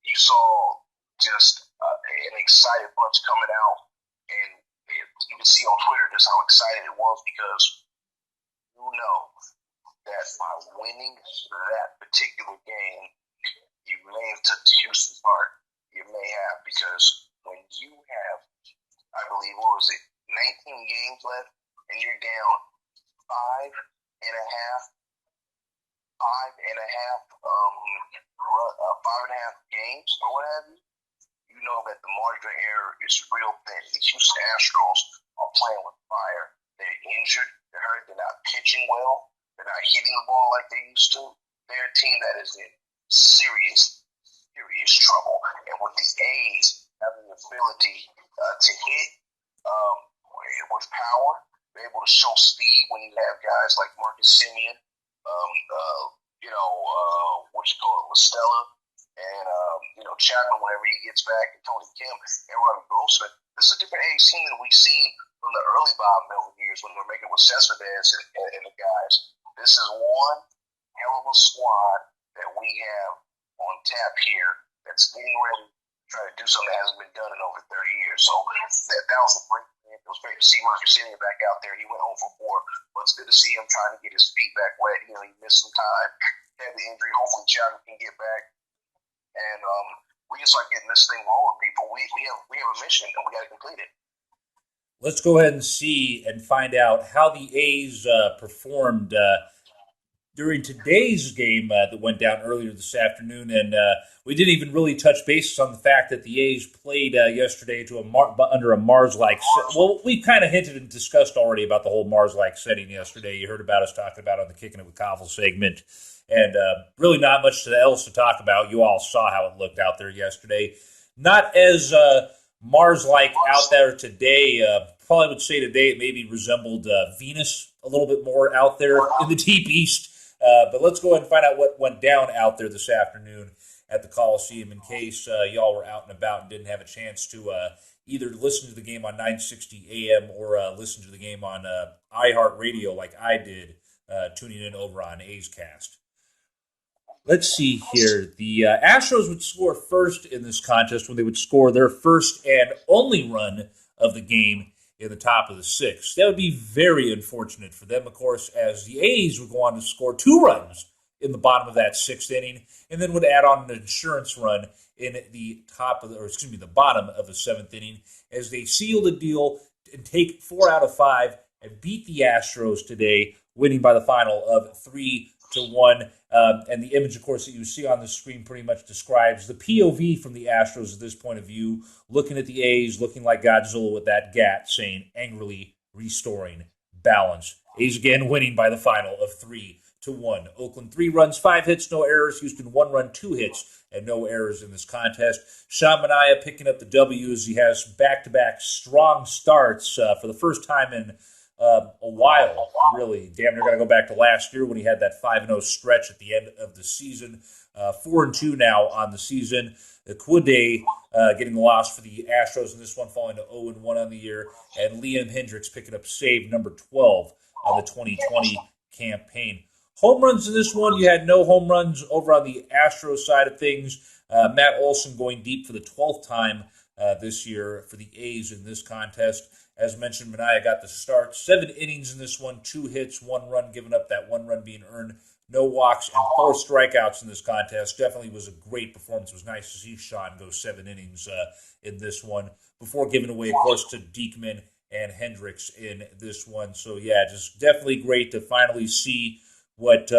you saw just an excited bunch coming out, and you can see on Twitter just how excited it was, because you know that by winning that particular game, you may have took Houston's heart. You may have, because when you have, I believe, 19 games left, and you're down five and a half games or what have you, you know that the margin of error is real thin. The Houston Astros are playing with fire. They're injured. They're hurt. They're not pitching well. They're not hitting the ball like they used to. They're a team that is in serious trouble. And with the A's having the ability to hit with power, they're able to show speed when you have guys like Marcus Semien, La Stella, and Chapman whenever he gets back, and Tony Kim and Robbie Grossman. This is a different A's team than we've seen from the early Bob Melvin years when they were making with Cespedes and the guys. This is one hell of a squad that we have on tap here that's getting ready to try to do something that hasn't been done in over 30 years. So that was a great thing. It was great to see Marcus Semien back out there. He went home for 4, but it's good to see him trying to get his feet back wet. He missed some time, had the injury. Hopefully Chapman can get back. And we can start getting this thing rolling, people. We have a mission, and we got to complete it. Let's go ahead and see and find out how the A's performed during today's game that went down earlier this afternoon. And we didn't even really touch bases on the fact that the A's played yesterday under a Mars-like well, we kind of hinted and discussed already about the whole Mars-like setting yesterday. You heard about us talking about it on the Kickin It With Kaval segment. And really not much else to talk about. You all saw how it looked out there yesterday. Not as Mars-like out there today. Probably would say today it maybe resembled Venus a little bit more out there in the deep east. But let's go ahead and find out what went down out there this afternoon at the Coliseum in case y'all were out and about and didn't have a chance to either listen to the game on 960 AM or listen to the game on iHeartRadio like I did, tuning in over on A's Cast. Let's see here. The Astros would score first in this contest when they would score their first and only run of the game in the top of the 6th. That would be very unfortunate for them, of course, as the A's would go on to score 2 runs in the bottom of that 6th inning, and then would add on an insurance run in the bottom of the 7th inning, as they seal the deal and take 4 out of 5 and beat the Astros today, winning by the final of 3-1. And the image, of course, that you see on the screen pretty much describes the POV from the Astros at this point of view, looking at the A's, looking like Godzilla with that gat, saying, angrily restoring balance. A's again winning by the final of 3-1. Oakland 3 runs, 5 hits, no errors. Houston 1 run, 2 hits, and no errors in this contest. Sean Manaea picking up the W as he has back-to-back strong starts for the first time in a while, really. Damn near got to go back to last year when he had that 5-0 stretch at the end of the season. 4-2 now on the season. Quade getting the loss for the Astros in this one, falling to 0-1 on the year. And Liam Hendricks picking up save number 12 on the 2020 campaign. Home runs in this one, you had no home runs over on the Astros side of things. Matt Olson going deep for the 12th time this year for the A's in this contest, As mentioned, Minaya got the start. 7 innings in this one, 2 hits, 1 run given up, that 1 run being earned. No walks and 4 strikeouts in this contest. Definitely was a great performance. It was nice to see Sean go 7 innings in this one before giving away, of course, to Diekman and Hendricks in this one. So, yeah, just definitely great to finally see what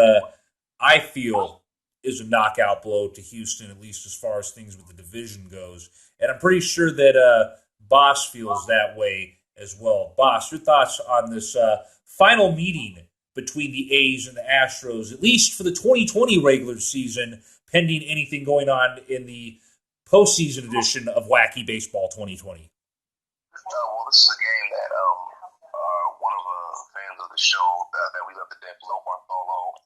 I feel is a knockout blow to Houston, at least as far as things with the division goes. And I'm pretty sure that Boss feels that way as well. Boss, your thoughts on this final meeting between the A's and the Astros, at least for the 2020 regular season, pending anything going on in the postseason edition of Wacky Baseball 2020? Well, this is a game that one of the fans of the show that we love to death, Lil Bartholo,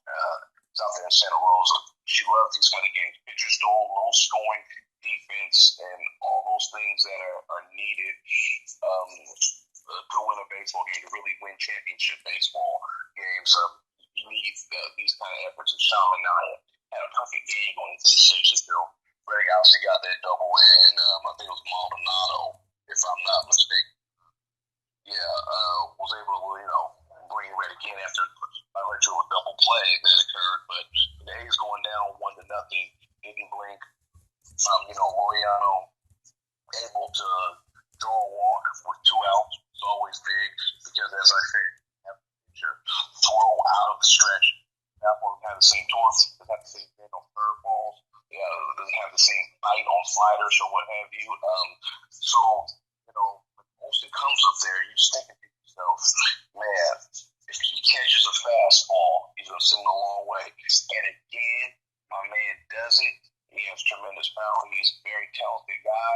is out there in Santa Rosa. She loves these kind of games. Pitchers duel, low scoring defense, and all those things that are needed to win a baseball game, to really win championship baseball games. You need these kind of efforts. And Sean Minaya had a perfect game going into the sixth. Greg Alcee got that double, and I think it was Maldonado, if I'm not mistaken. Was able to, bring Reddick in after by virtue of a double play that occurred. But the A's going down 1-0, didn't blink. Loriano able to draw a walk with 2 outs. It's always big because, as I said, have to throw out of the stretch. That one have the same torque, doesn't have the same bend on curveballs. Doesn't have the same bite on sliders or what have you. When Olsen comes up there, you're just thinking to yourself, man, if he catches a fastball, he's going to send him a long way. And again, my man does it. He has tremendous power. He's a very talented guy.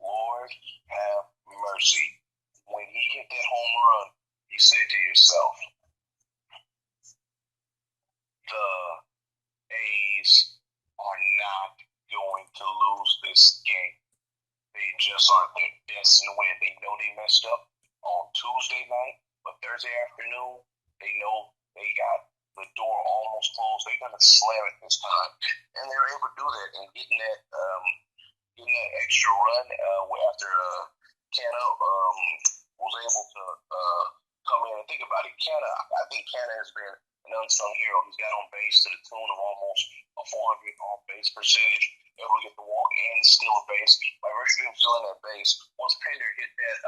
Lord have mercy. When he hit that home run, he said to yourself, the A's are not going to lose this game. They just aren't. They're destined to win. They know they messed up on Tuesday night, but Thursday afternoon, they know they got the door almost closed. They're going to slam it this time. And they were able to do that and getting that extra run after Canna was able to come in and think about it. I think Canna has been an unsung hero. He's got on base to the tune of almost a 400 on base percentage, able to get the walk and steal a base. By virtue of him stealing that base, once Pender hit that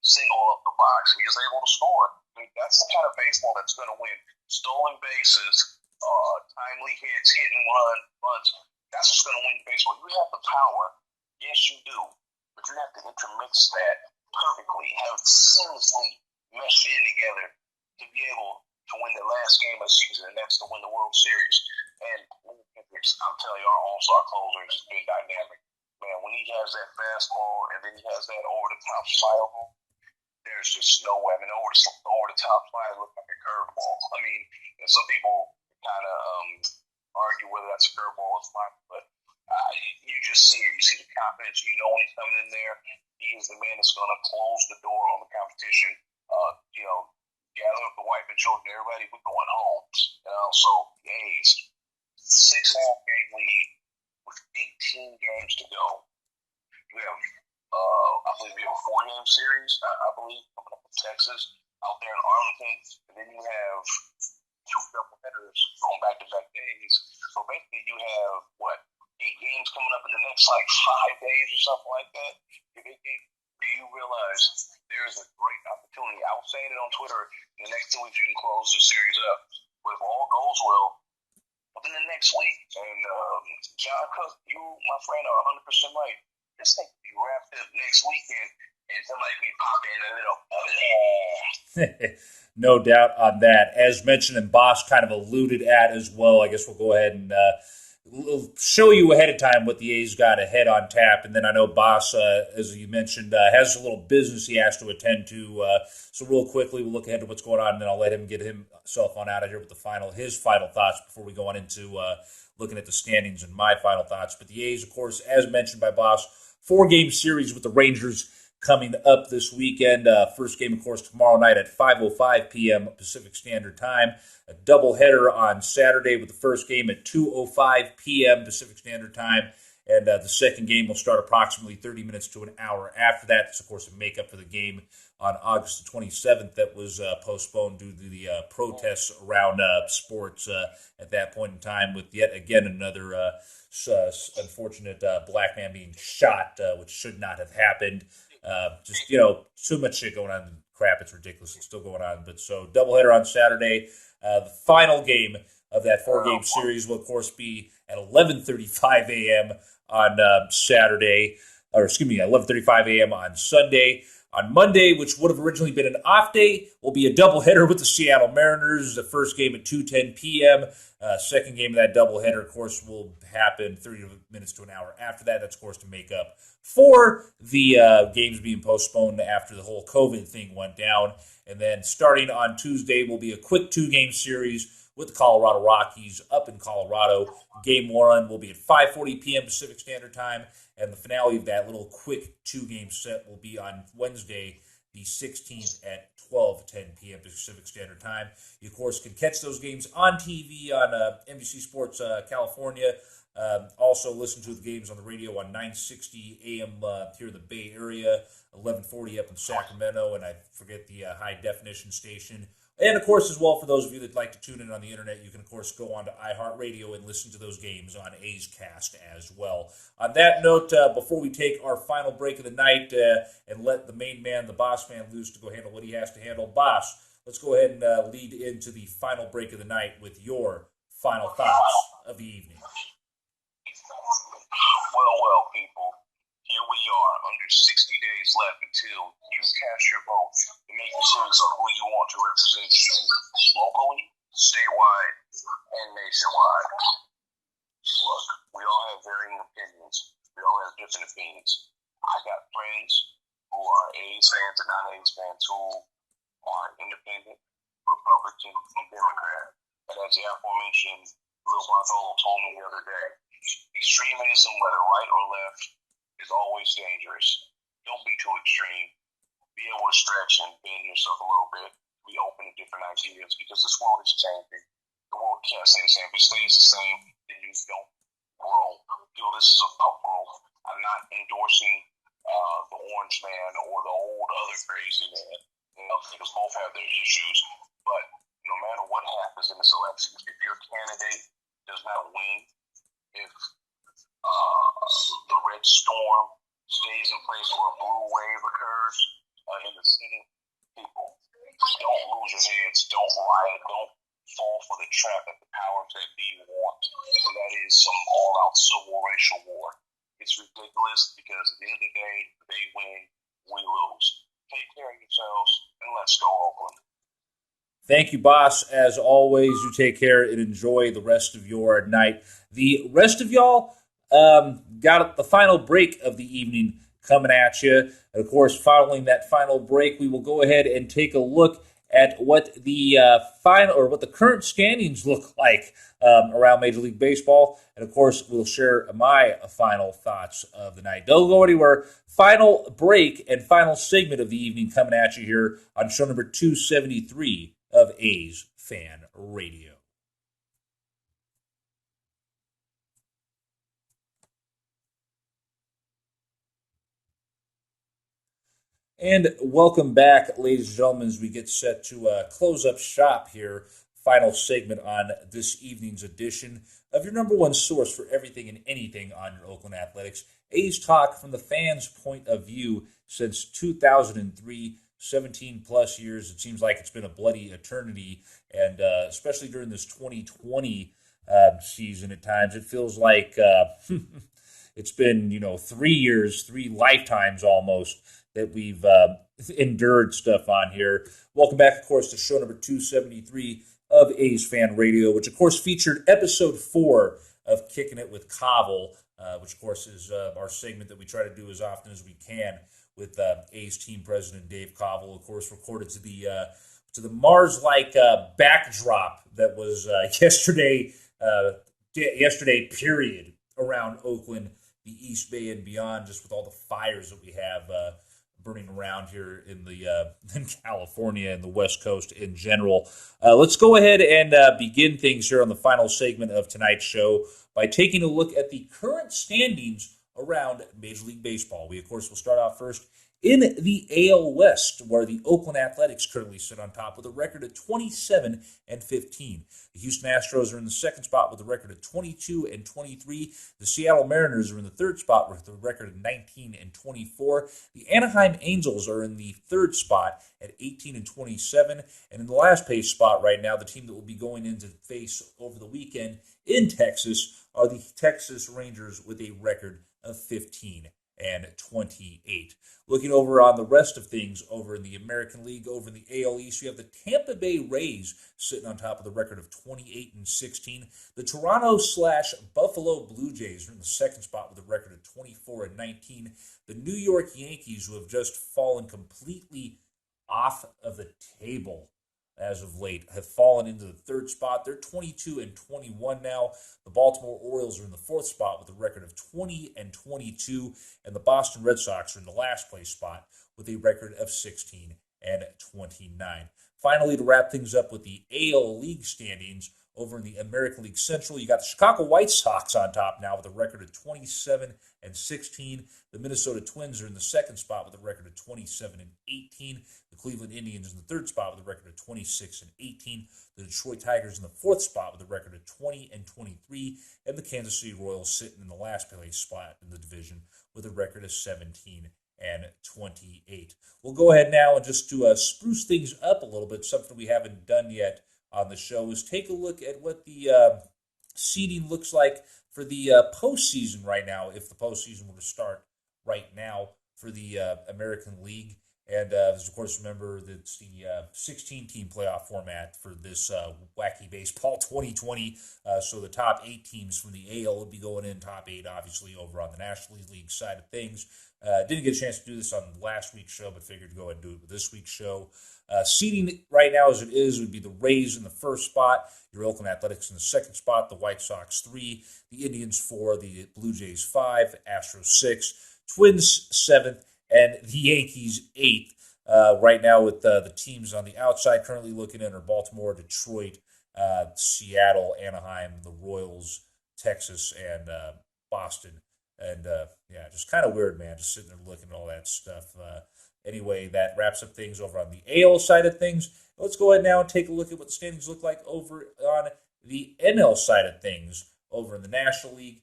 single up the box, he was able to score. I mean, that's the kind of baseball that's going to win. Stolen bases, timely hits, hit and run, runs. That's what's going to win baseball. You have the power. Yes, you do. But you have to intermix that perfectly, have it seamlessly meshed in together to be able to win the last game of the season, and that's to win the World Series. And I'm telling you, our all-star closer has just been dynamic. Man, when he has that fastball and then he has that over-the-top slider, there's just no way. I mean, over-the-top slider looks like a curveball. I mean, and some people kind of argue whether that's a curveball or not, but you just see it. You see the confidence. You know when he's coming in there. He is the man that's going to close the door on the competition. Gather up the wife and children, everybody, we're going home. So the A's, 6.5 game lead with 18 games to go. You have, I believe you have a 4-game series, I believe, coming up in Texas, out there in Arlington, and then you have 2 doubleheaders going back-to-back days. So basically you have, 8 games coming up in the next, 5 days or something like that? Do you realize there's a great opportunity? I was saying it on Twitter, in the next 2 weeks you can close the series up. But if all goes well, within the next week, and John Cook, you, my friend, are 100% right. This thing will be wrapped up next weekend, and somebody be popping a little No doubt on that. As mentioned, and Boss kind of alluded at as well, I guess we'll go ahead and we'll show you ahead of time what the A's got ahead on tap. And then I know Boss, as you mentioned, has a little business he has to attend to. So real quickly, we'll look ahead to what's going on, and then I'll let him get himself on out of here with his final thoughts before we go on into looking at the standings and my final thoughts. But the A's, of course, as mentioned by Boss, 4-game series with the Rangers coming up this weekend. First game, of course, tomorrow night at 5:05 p.m. Pacific Standard Time. A doubleheader on Saturday with the first game at 2:05 p.m. Pacific Standard Time. And the second game will start approximately 30 minutes to an hour after that. It's, of course, a makeup for the game on August the 27th that was postponed due to the protests around sports at that point in time, with yet again another unfortunate black man being shot, which should not have happened. Just, too much shit going on. Crap, it's ridiculous. It's still going on. But so, doubleheader on Saturday. The final game of that 4-game series will, of course, be at 11:35 a.m. on Saturday, or excuse me, 11:35 a.m. on Sunday. On Monday, which would have originally been an off day, will be a doubleheader with the Seattle Mariners. The first game at 2:10 p.m. Second game of that doubleheader, of course, will happen 30 minutes to an hour after that. That's, of course, to make up for the games being postponed after the whole COVID thing went down. And then starting on Tuesday will be a quick 2-game series with the Colorado Rockies up in Colorado. Game 1 will be at 5:40 p.m. Pacific Standard Time. And the finale of that little quick 2-game set will be on Wednesday, the 16th at 12:10 p.m. Pacific Standard Time. You, of course, can catch those games on TV on NBC Sports California. Also listen to the games on the radio on 960 AM here in the Bay Area, 1140 up in Sacramento, and I forget the high-definition station. And, of course, as well, for those of you that like to tune in on the internet, you can, of course, go on to iHeartRadio and listen to those games on A's Cast as well. On that note, before we take our final break of the night and let the main man, the boss man, loose to go handle what he has to handle, boss, let's go ahead and lead into the final break of the night with your final thoughts of the evening. Well, people, here we are, under 60 days left until you cast your vote to make decisions on who you want to represent you locally, statewide, and nationwide. Look, we all have varying opinions. We all have different opinions. I got friends who are A's fans and non-A's fans who are independent, Republican, and Democrat. And as the aforementioned Lil Bartholo told me the other day, extremism, whether right or left, is always dangerous. Don't be too extreme. Be able to stretch and bend yourself a little bit. Be open to different ideas because this world is changing. The world can't stay the same. If it stays the same, then you don't grow. Feel this is about growth. I'm not endorsing the orange man or the old other crazy man, because both have their issues. But no matter what happens in this election, if your candidate does not win, if the red storm stays in place or a blue wave occurs in the city, people, don't lose your heads, don't riot, don't fall for the trap that the powers that be want. And that is some all-out civil racial war. It's ridiculous because at the end of the day, they win, we lose. Take care of yourselves, and let's go, Oakland. Thank you, boss. As always, you take care and enjoy the rest of your night. The rest of y'all got the final break of the evening coming at you. And of course, following that final break, we will go ahead and take a look at what the what the current standings look like around Major League Baseball. And of course, we'll share my final thoughts of the night. Don't go anywhere. Final break and final segment of the evening coming at you here on show number 273 of A's Fan Radio. And welcome back, ladies and gentlemen, as we get set to close up shop here. Final segment on this evening's edition of your number one source for everything and anything on your Oakland Athletics. A's Talk from the fans' point of view since 2003, 17 plus years. It seems like it's been a bloody eternity, and especially during this 2020 season at times, it feels like it's been, 3 years, 3 lifetimes almost that we've endured stuff on here. Welcome back, of course, to show number 273 of A's Fan Radio, which, of course, featured episode 4 of Kickin It With Kaval, which, of course, is our segment that we try to do as often as we can with A's team president Dave Kaval, of course, recorded to the Mars-like backdrop that was yesterday period around Oakland, the East Bay and beyond, just with all the fires that we have burning around here in California and the West Coast in general. Let's go ahead and begin things here on the final segment of tonight's show by taking a look at the current standings around Major League Baseball. We, of course, will start off first In the AL West, where the Oakland Athletics currently sit on top with a record of 27 and 15. The Houston Astros are in the second spot with a record of 22 and 23. The Seattle Mariners are in the third spot with a record of 19 and 24. The Anaheim Angels are in the third spot at 18 and 27. And in the last place spot right now, the team that will be going into face over the weekend in Texas are the Texas Rangers with a record of 15 and 28. Looking over on the rest of things over in the American League, over in the AL East, you have the Tampa Bay Rays sitting on top of the record of 28 and 16. The Toronto/Buffalo Blue Jays are in the second spot with a record of 24 and 19. The New York Yankees, who have just fallen completely off of the table as of late, have fallen into the third spot. They're 22 and 21 now. The Baltimore Orioles are in the fourth spot with a record of 20 and 22, and the Boston Red Sox are in the last place spot with a record of 16 and 29. Finally, to wrap things up with the AL League standings, over in the American League Central, you got the Chicago White Sox on top now with a record of 27 and 16. The Minnesota Twins are in the second spot with a record of 27 and 18. The Cleveland Indians in the third spot with a record of 26 and 18. The Detroit Tigers in the fourth spot with a record of 20 and 23. And the Kansas City Royals sitting in the last place spot in the division with a record of 17 and 28. We'll go ahead now and just to spruce things up a little bit, something we haven't done yet on the show, is take a look at what the seeding looks like for the postseason right now, if the postseason were to start right now for the American League. And of course, remember that it's the 16-team playoff format for this wacky baseball 2020. So the top 8 teams from the AL would be going in, top 8 obviously over on the National League side of things. Didn't get a chance to do this on last week's show, but figured to go ahead and do it with this week's show. Seeding right now as it is would be the Rays in the first spot, your Oakland Athletics in the second spot, the White Sox 3, the Indians 4, the Blue Jays 5, Astros 6, Twins 7th, and the Yankees 8th. Right now with the teams on the outside currently looking in are Baltimore, Detroit, Seattle, Anaheim, the Royals, Texas, and Boston. And just kind of weird, man, just sitting there looking at all that stuff. Anyway, that wraps up things over on the AL side of things. Let's go ahead now and take a look at what the standings look like over on the NL side of things over in the National League.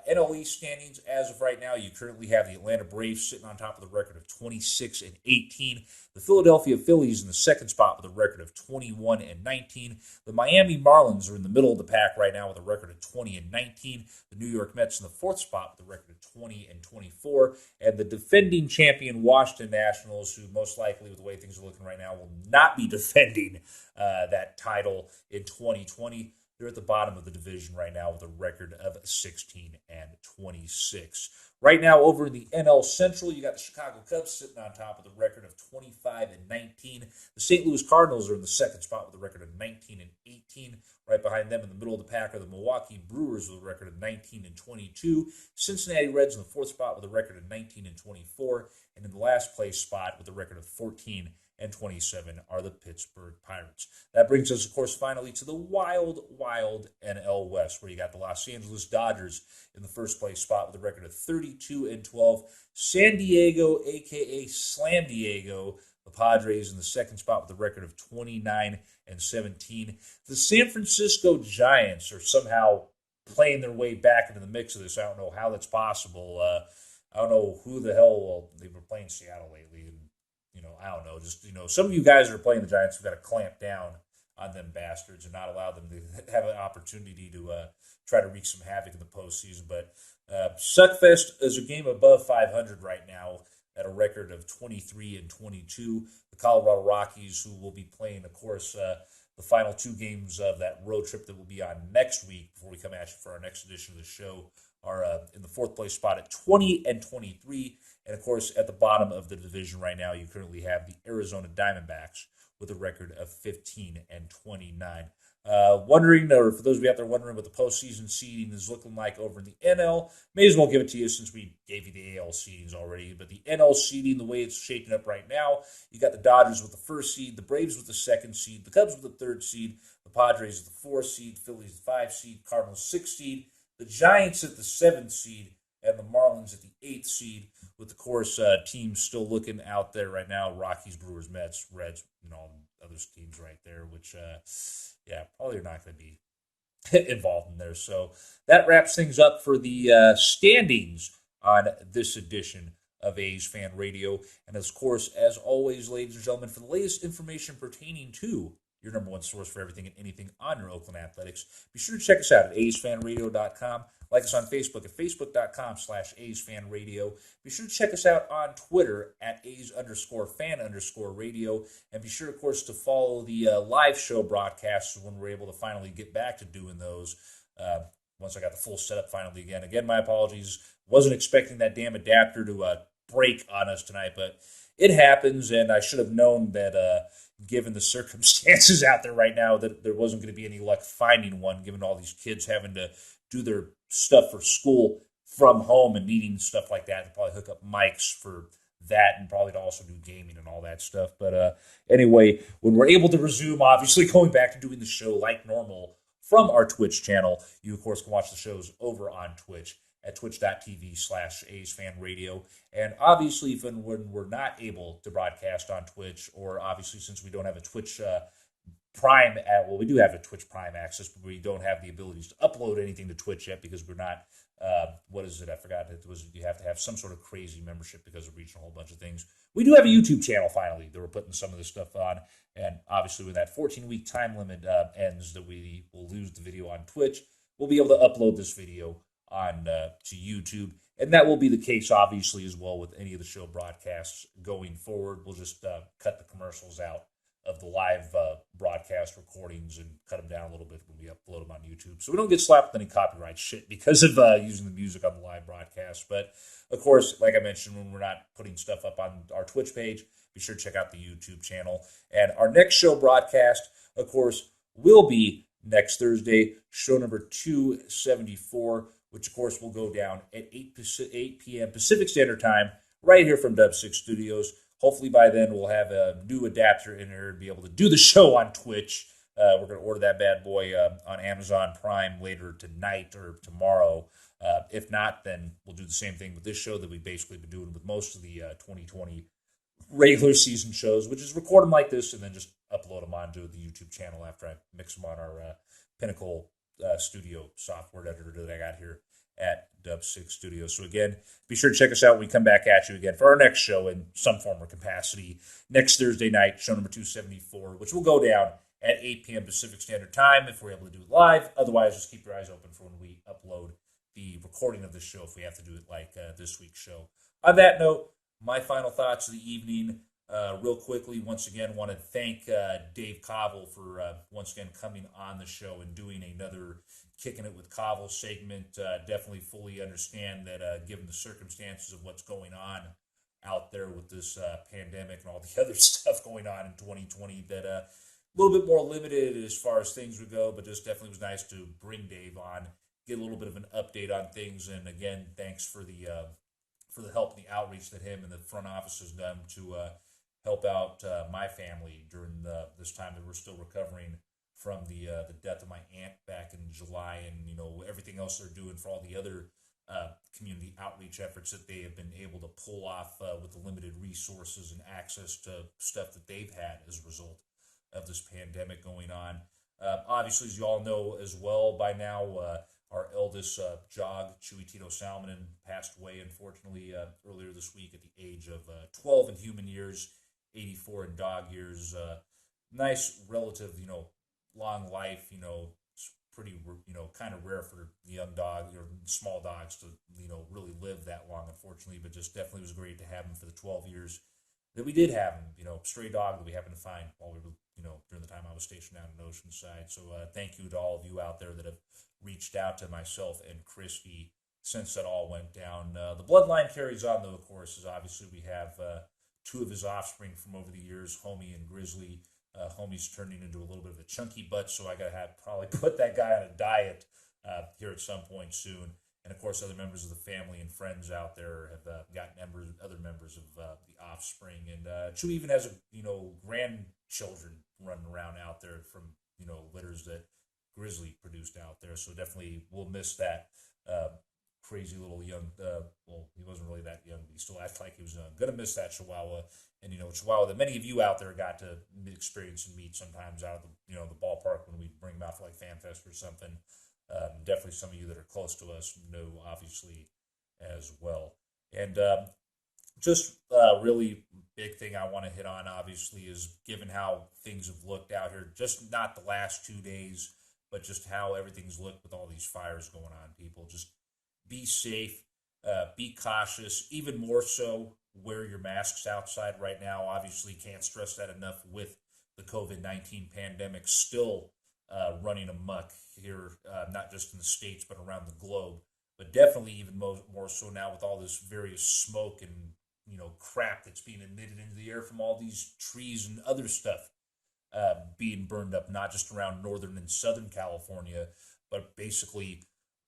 NL East standings as of right now, you currently have the Atlanta Braves sitting on top of the record of 26 and 18. The Philadelphia Phillies in the second spot with a record of 21 and 19. The Miami Marlins are in the middle of the pack right now with a record of 20 and 19. The New York Mets in the fourth spot with a record of 20 and 24. And the defending champion Washington Nationals, who most likely, with the way things are looking right now, will not be defending that title in 2020. They're at the bottom of the division right now with a record of 16 and 26. Right now, over in the NL Central, you got the Chicago Cubs sitting on top with a record of 25 and 19. The St. Louis Cardinals are in the second spot with a record of 19 and 18. Right behind them in the middle of the pack are the Milwaukee Brewers with a record of 19 and 22. Cincinnati Reds in the fourth spot with a record of 19 and 24. And in the last place spot with a record of 14 and 27 are the Pittsburgh Pirates. That brings us, of course, finally to the wild NL West, where you got the Los Angeles Dodgers in the first place spot with a record of 32 and 12. San Diego, a.k.a. Slam Diego, the Padres in the second spot with a record of 29 and 17. The San Francisco Giants are somehow playing their way back into the mix of this. I don't know how that's possible. I don't know who the hell, well, they were playing Seattle lately, and I don't know. Just, some of you guys that are playing the Giants have got to clamp down on them bastards and not allow them to have an opportunity to try to wreak some havoc in the postseason. But Suckfest is a game above 500 right now at a record of 23 and 22. The Colorado Rockies, who will be playing, of course, the final 2 games of that road trip that will be on next week before we come at you for our next edition of the show, are in the fourth place spot at 20 and 23. And, of course, at the bottom of the division right now, you currently have the Arizona Diamondbacks with a record of 15 and 29. Wondering, or for those of you out there wondering what the postseason seeding is looking like over in the NL, may as well give it to you since we gave you the AL seedings already. But the NL seeding, the way it's shaping up right now, you got the Dodgers with the first seed, the Braves with the second seed, the Cubs with the third seed, the Padres with the fourth seed, Phillies the 5th seed, Cardinals 6th seed, the Giants at the 7th seed, and the Marlins at the 8th seed, with of course teams still looking out there right now: Rockies, Brewers, Mets, Reds, other teams right there. Which probably are not going to be involved in there. So that wraps things up for the standings on this edition of A's Fan Radio. And of course, as always, ladies and gentlemen, for the latest information pertaining to your number one source for everything and anything on your Oakland Athletics, be sure to check us out at afanradio.com. Like us on Facebook at facebook.com/A'sFanRadio. Be sure to check us out on Twitter at A's_fan_radio. And be sure, of course, to follow the live show broadcasts when we're able to finally get back to doing those. Once I got the full setup finally again. Again, my apologies. Wasn't expecting that damn adapter to break on us tonight, but it happens, and I should have known that given the circumstances out there right now that there wasn't going to be any luck finding one, given all these kids having to do their stuff for school from home and needing stuff like that. They'll probably hook up mics for that and probably to also do gaming and all that stuff. But anyway, when we're able to resume, obviously going back to doing the show like normal from our Twitch channel, you, of course, can watch the shows over on Twitch at twitch.tv/A'sFanRadio. And obviously, even when we're not able to broadcast on Twitch, or obviously since we don't have a Twitch Prime, we do have a Twitch Prime access, but we don't have the abilities to upload anything to Twitch yet because we're not, what is it? I forgot. You have to have some sort of crazy membership because of reaching a whole bunch of things. We do have a YouTube channel finally that we're putting some of this stuff on. And obviously, when that 14-week time limit ends, that we will lose the video on Twitch, we'll be able to upload this video on to YouTube. And that will be the case, obviously, as well with any of the show broadcasts going forward. We'll just cut the commercials out of the live broadcast recordings and cut them down a little bit when we upload them on YouTube. So we don't get slapped with any copyright shit because of using the music on the live broadcast. But, of course, like I mentioned, when we're not putting stuff up on our Twitch page, be sure to check out the YouTube channel. And our next show broadcast, of course, will be next Thursday, show number 274, which, of course, will go down at 8 p.m. Pacific Standard Time right here from Dub 6 Studios. Hopefully by then we'll have a new adapter in here and be able to do the show on Twitch. We're going to order that bad boy on Amazon Prime later tonight or tomorrow. If not, then we'll do the same thing with this show that we've basically been doing with most of the 2020 regular season shows, which is record them like this and then just upload them onto the YouTube channel after I mix them on our Pinnacle Studio software editor that I got here at Dub 6 Studios. So again, be sure to check us out when we come back at you again for our next show in some form or capacity next Thursday night, show number 274, which will go down at 8 p.m. Pacific Standard Time if we're able to do it live. Otherwise, just keep your eyes open for when we upload the recording of this show if we have to do it like this week's show. On that note, my final thoughts of the evening, real quickly, once again, want to thank Dave Kaval for once again coming on the show and doing another Kicking It With Kaval segment. Definitely fully understand that given the circumstances of what's going on out there with this pandemic and all the other stuff going on in 2020, that a little bit more limited as far as things would go, but just definitely was nice to bring Dave on, get a little bit of an update on things. And again, thanks for the help and the outreach that him and the front office has done to help out my family during this time that we're still recovering from the death of my aunt back in July, and everything else they're doing for all the other community outreach efforts that they have been able to pull off with the limited resources and access to stuff that they've had as a result of this pandemic going on. Obviously, as you all know as well by now, our eldest jog, Chewy Tito Salmonen, passed away, unfortunately, earlier this week at the age of 12 in human years, 84 in dog years. Nice relative, long life, it's pretty, kind of rare for young dog or small dogs to, really live that long, unfortunately, but just definitely was great to have him for the 12 years that we did have him, stray dog that we happened to find while we were, during the time I was stationed out in Oceanside. So thank you to all of you out there that have reached out to myself and Christy since that all went down. The bloodline carries on, though, of course, as obviously we have two of his offspring from over the years, Homie and Grizzly. Homie's turning into a little bit of a chunky butt, so I got to probably put that guy on a diet here at some point soon. And, of course, other members of the family and friends out there have gotten other members of the offspring. And Chew even has, grandchildren running around out there from, litters that Grizzly produced out there. So definitely we'll miss that crazy little young, well, he wasn't really that young, but he still acted like he was going to miss that Chihuahua. And, Chihuahua that many of you out there got to experience and meet sometimes out of the, the ballpark when we bring them out for like Fan Fest or something. Definitely some of you that are close to us know, obviously, as well. And just really big thing I want to hit on, obviously, is given how things have looked out here, just not the last 2 days, but just how everything's looked with all these fires going on, people. Just be safe, be cautious, even more so wear your masks outside right now. Obviously, can't stress that enough with the COVID-19 pandemic still running amok here, not just in the States, but around the globe. But definitely even more so now with all this various smoke and, crap that's being emitted into the air from all these trees and other stuff being burned up, not just around Northern and Southern California, but basically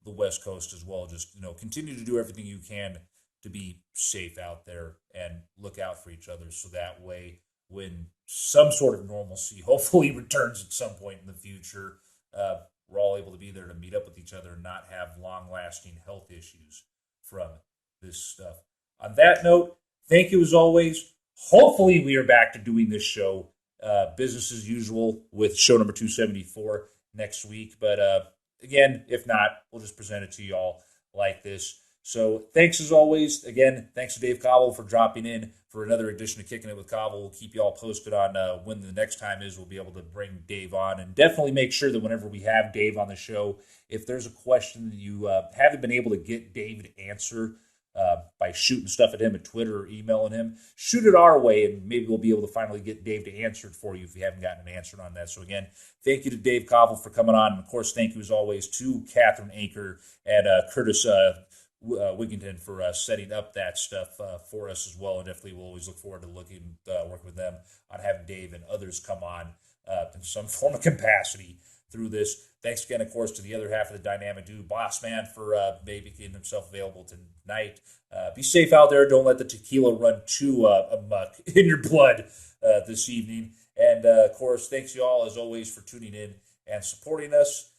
the West Coast as well. Just, continue to do everything you can to be safe out there and look out for each other, so that way when some sort of normalcy hopefully returns at some point in the future, we're all able to be there to meet up with each other and not have long-lasting health issues from this stuff. On that note, thank you as always. Hopefully we are back to doing this show business as usual with show number 274 next week. But again, if not, we'll just present it to you all like this. So thanks as always. Again, thanks to Dave Kaval for dropping in for another edition of Kicking It With Kaval. We'll keep you all posted on when the next time is. We'll be able to bring Dave on, and definitely make sure that whenever we have Dave on the show, if there's a question that you haven't been able to get Dave to answer by shooting stuff at him at Twitter or emailing him, shoot it our way, and maybe we'll be able to finally get Dave to answer it for you if you haven't gotten an answer on that. So again, thank you to Dave Kaval for coming on, and of course, thank you as always to Catherine Anker and Curtis Wigginton for setting up that stuff for us as well. And definitely we'll always look forward to working with them on having Dave and others come on in some form of capacity through this. Thanks again, of course, to the other half of the dynamic dude, Boss Man, for making himself available tonight. Be safe out there. Don't let the tequila run too amok in your blood this evening. And, of course, thanks you all, as always, for tuning in and supporting us.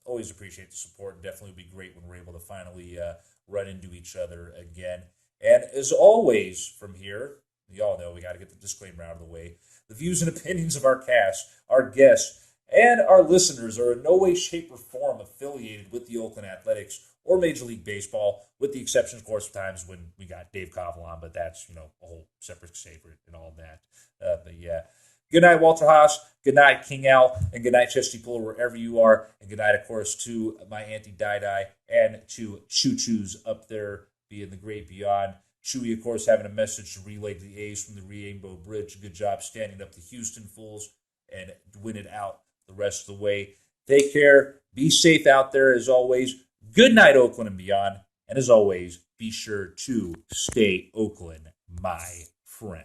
Always appreciate the support, and definitely would be great when we're able to finally run into each other again. And as always, from here, you all know we got to get the disclaimer out of the way. The views and opinions of our cast, our guests, and our listeners are in no way, shape, or form affiliated with the Oakland Athletics or Major League Baseball, with the exception, of course, of times when we got Dave Kaval on, but that's, a whole separate favorite and all that. But yeah. Good night, Walter Haas. Good night, King Al. And good night, Chesty Puller, wherever you are. And good night, of course, to my Auntie Dai and to Choo Choo's up there being the great beyond. Chewy, of course, having a message to relay to the A's from the Rainbow Bridge. Good job standing up the Houston Fools and win it out the rest of the way. Take care. Be safe out there, as always. Good night, Oakland and beyond. And as always, be sure to stay Oakland, my friend.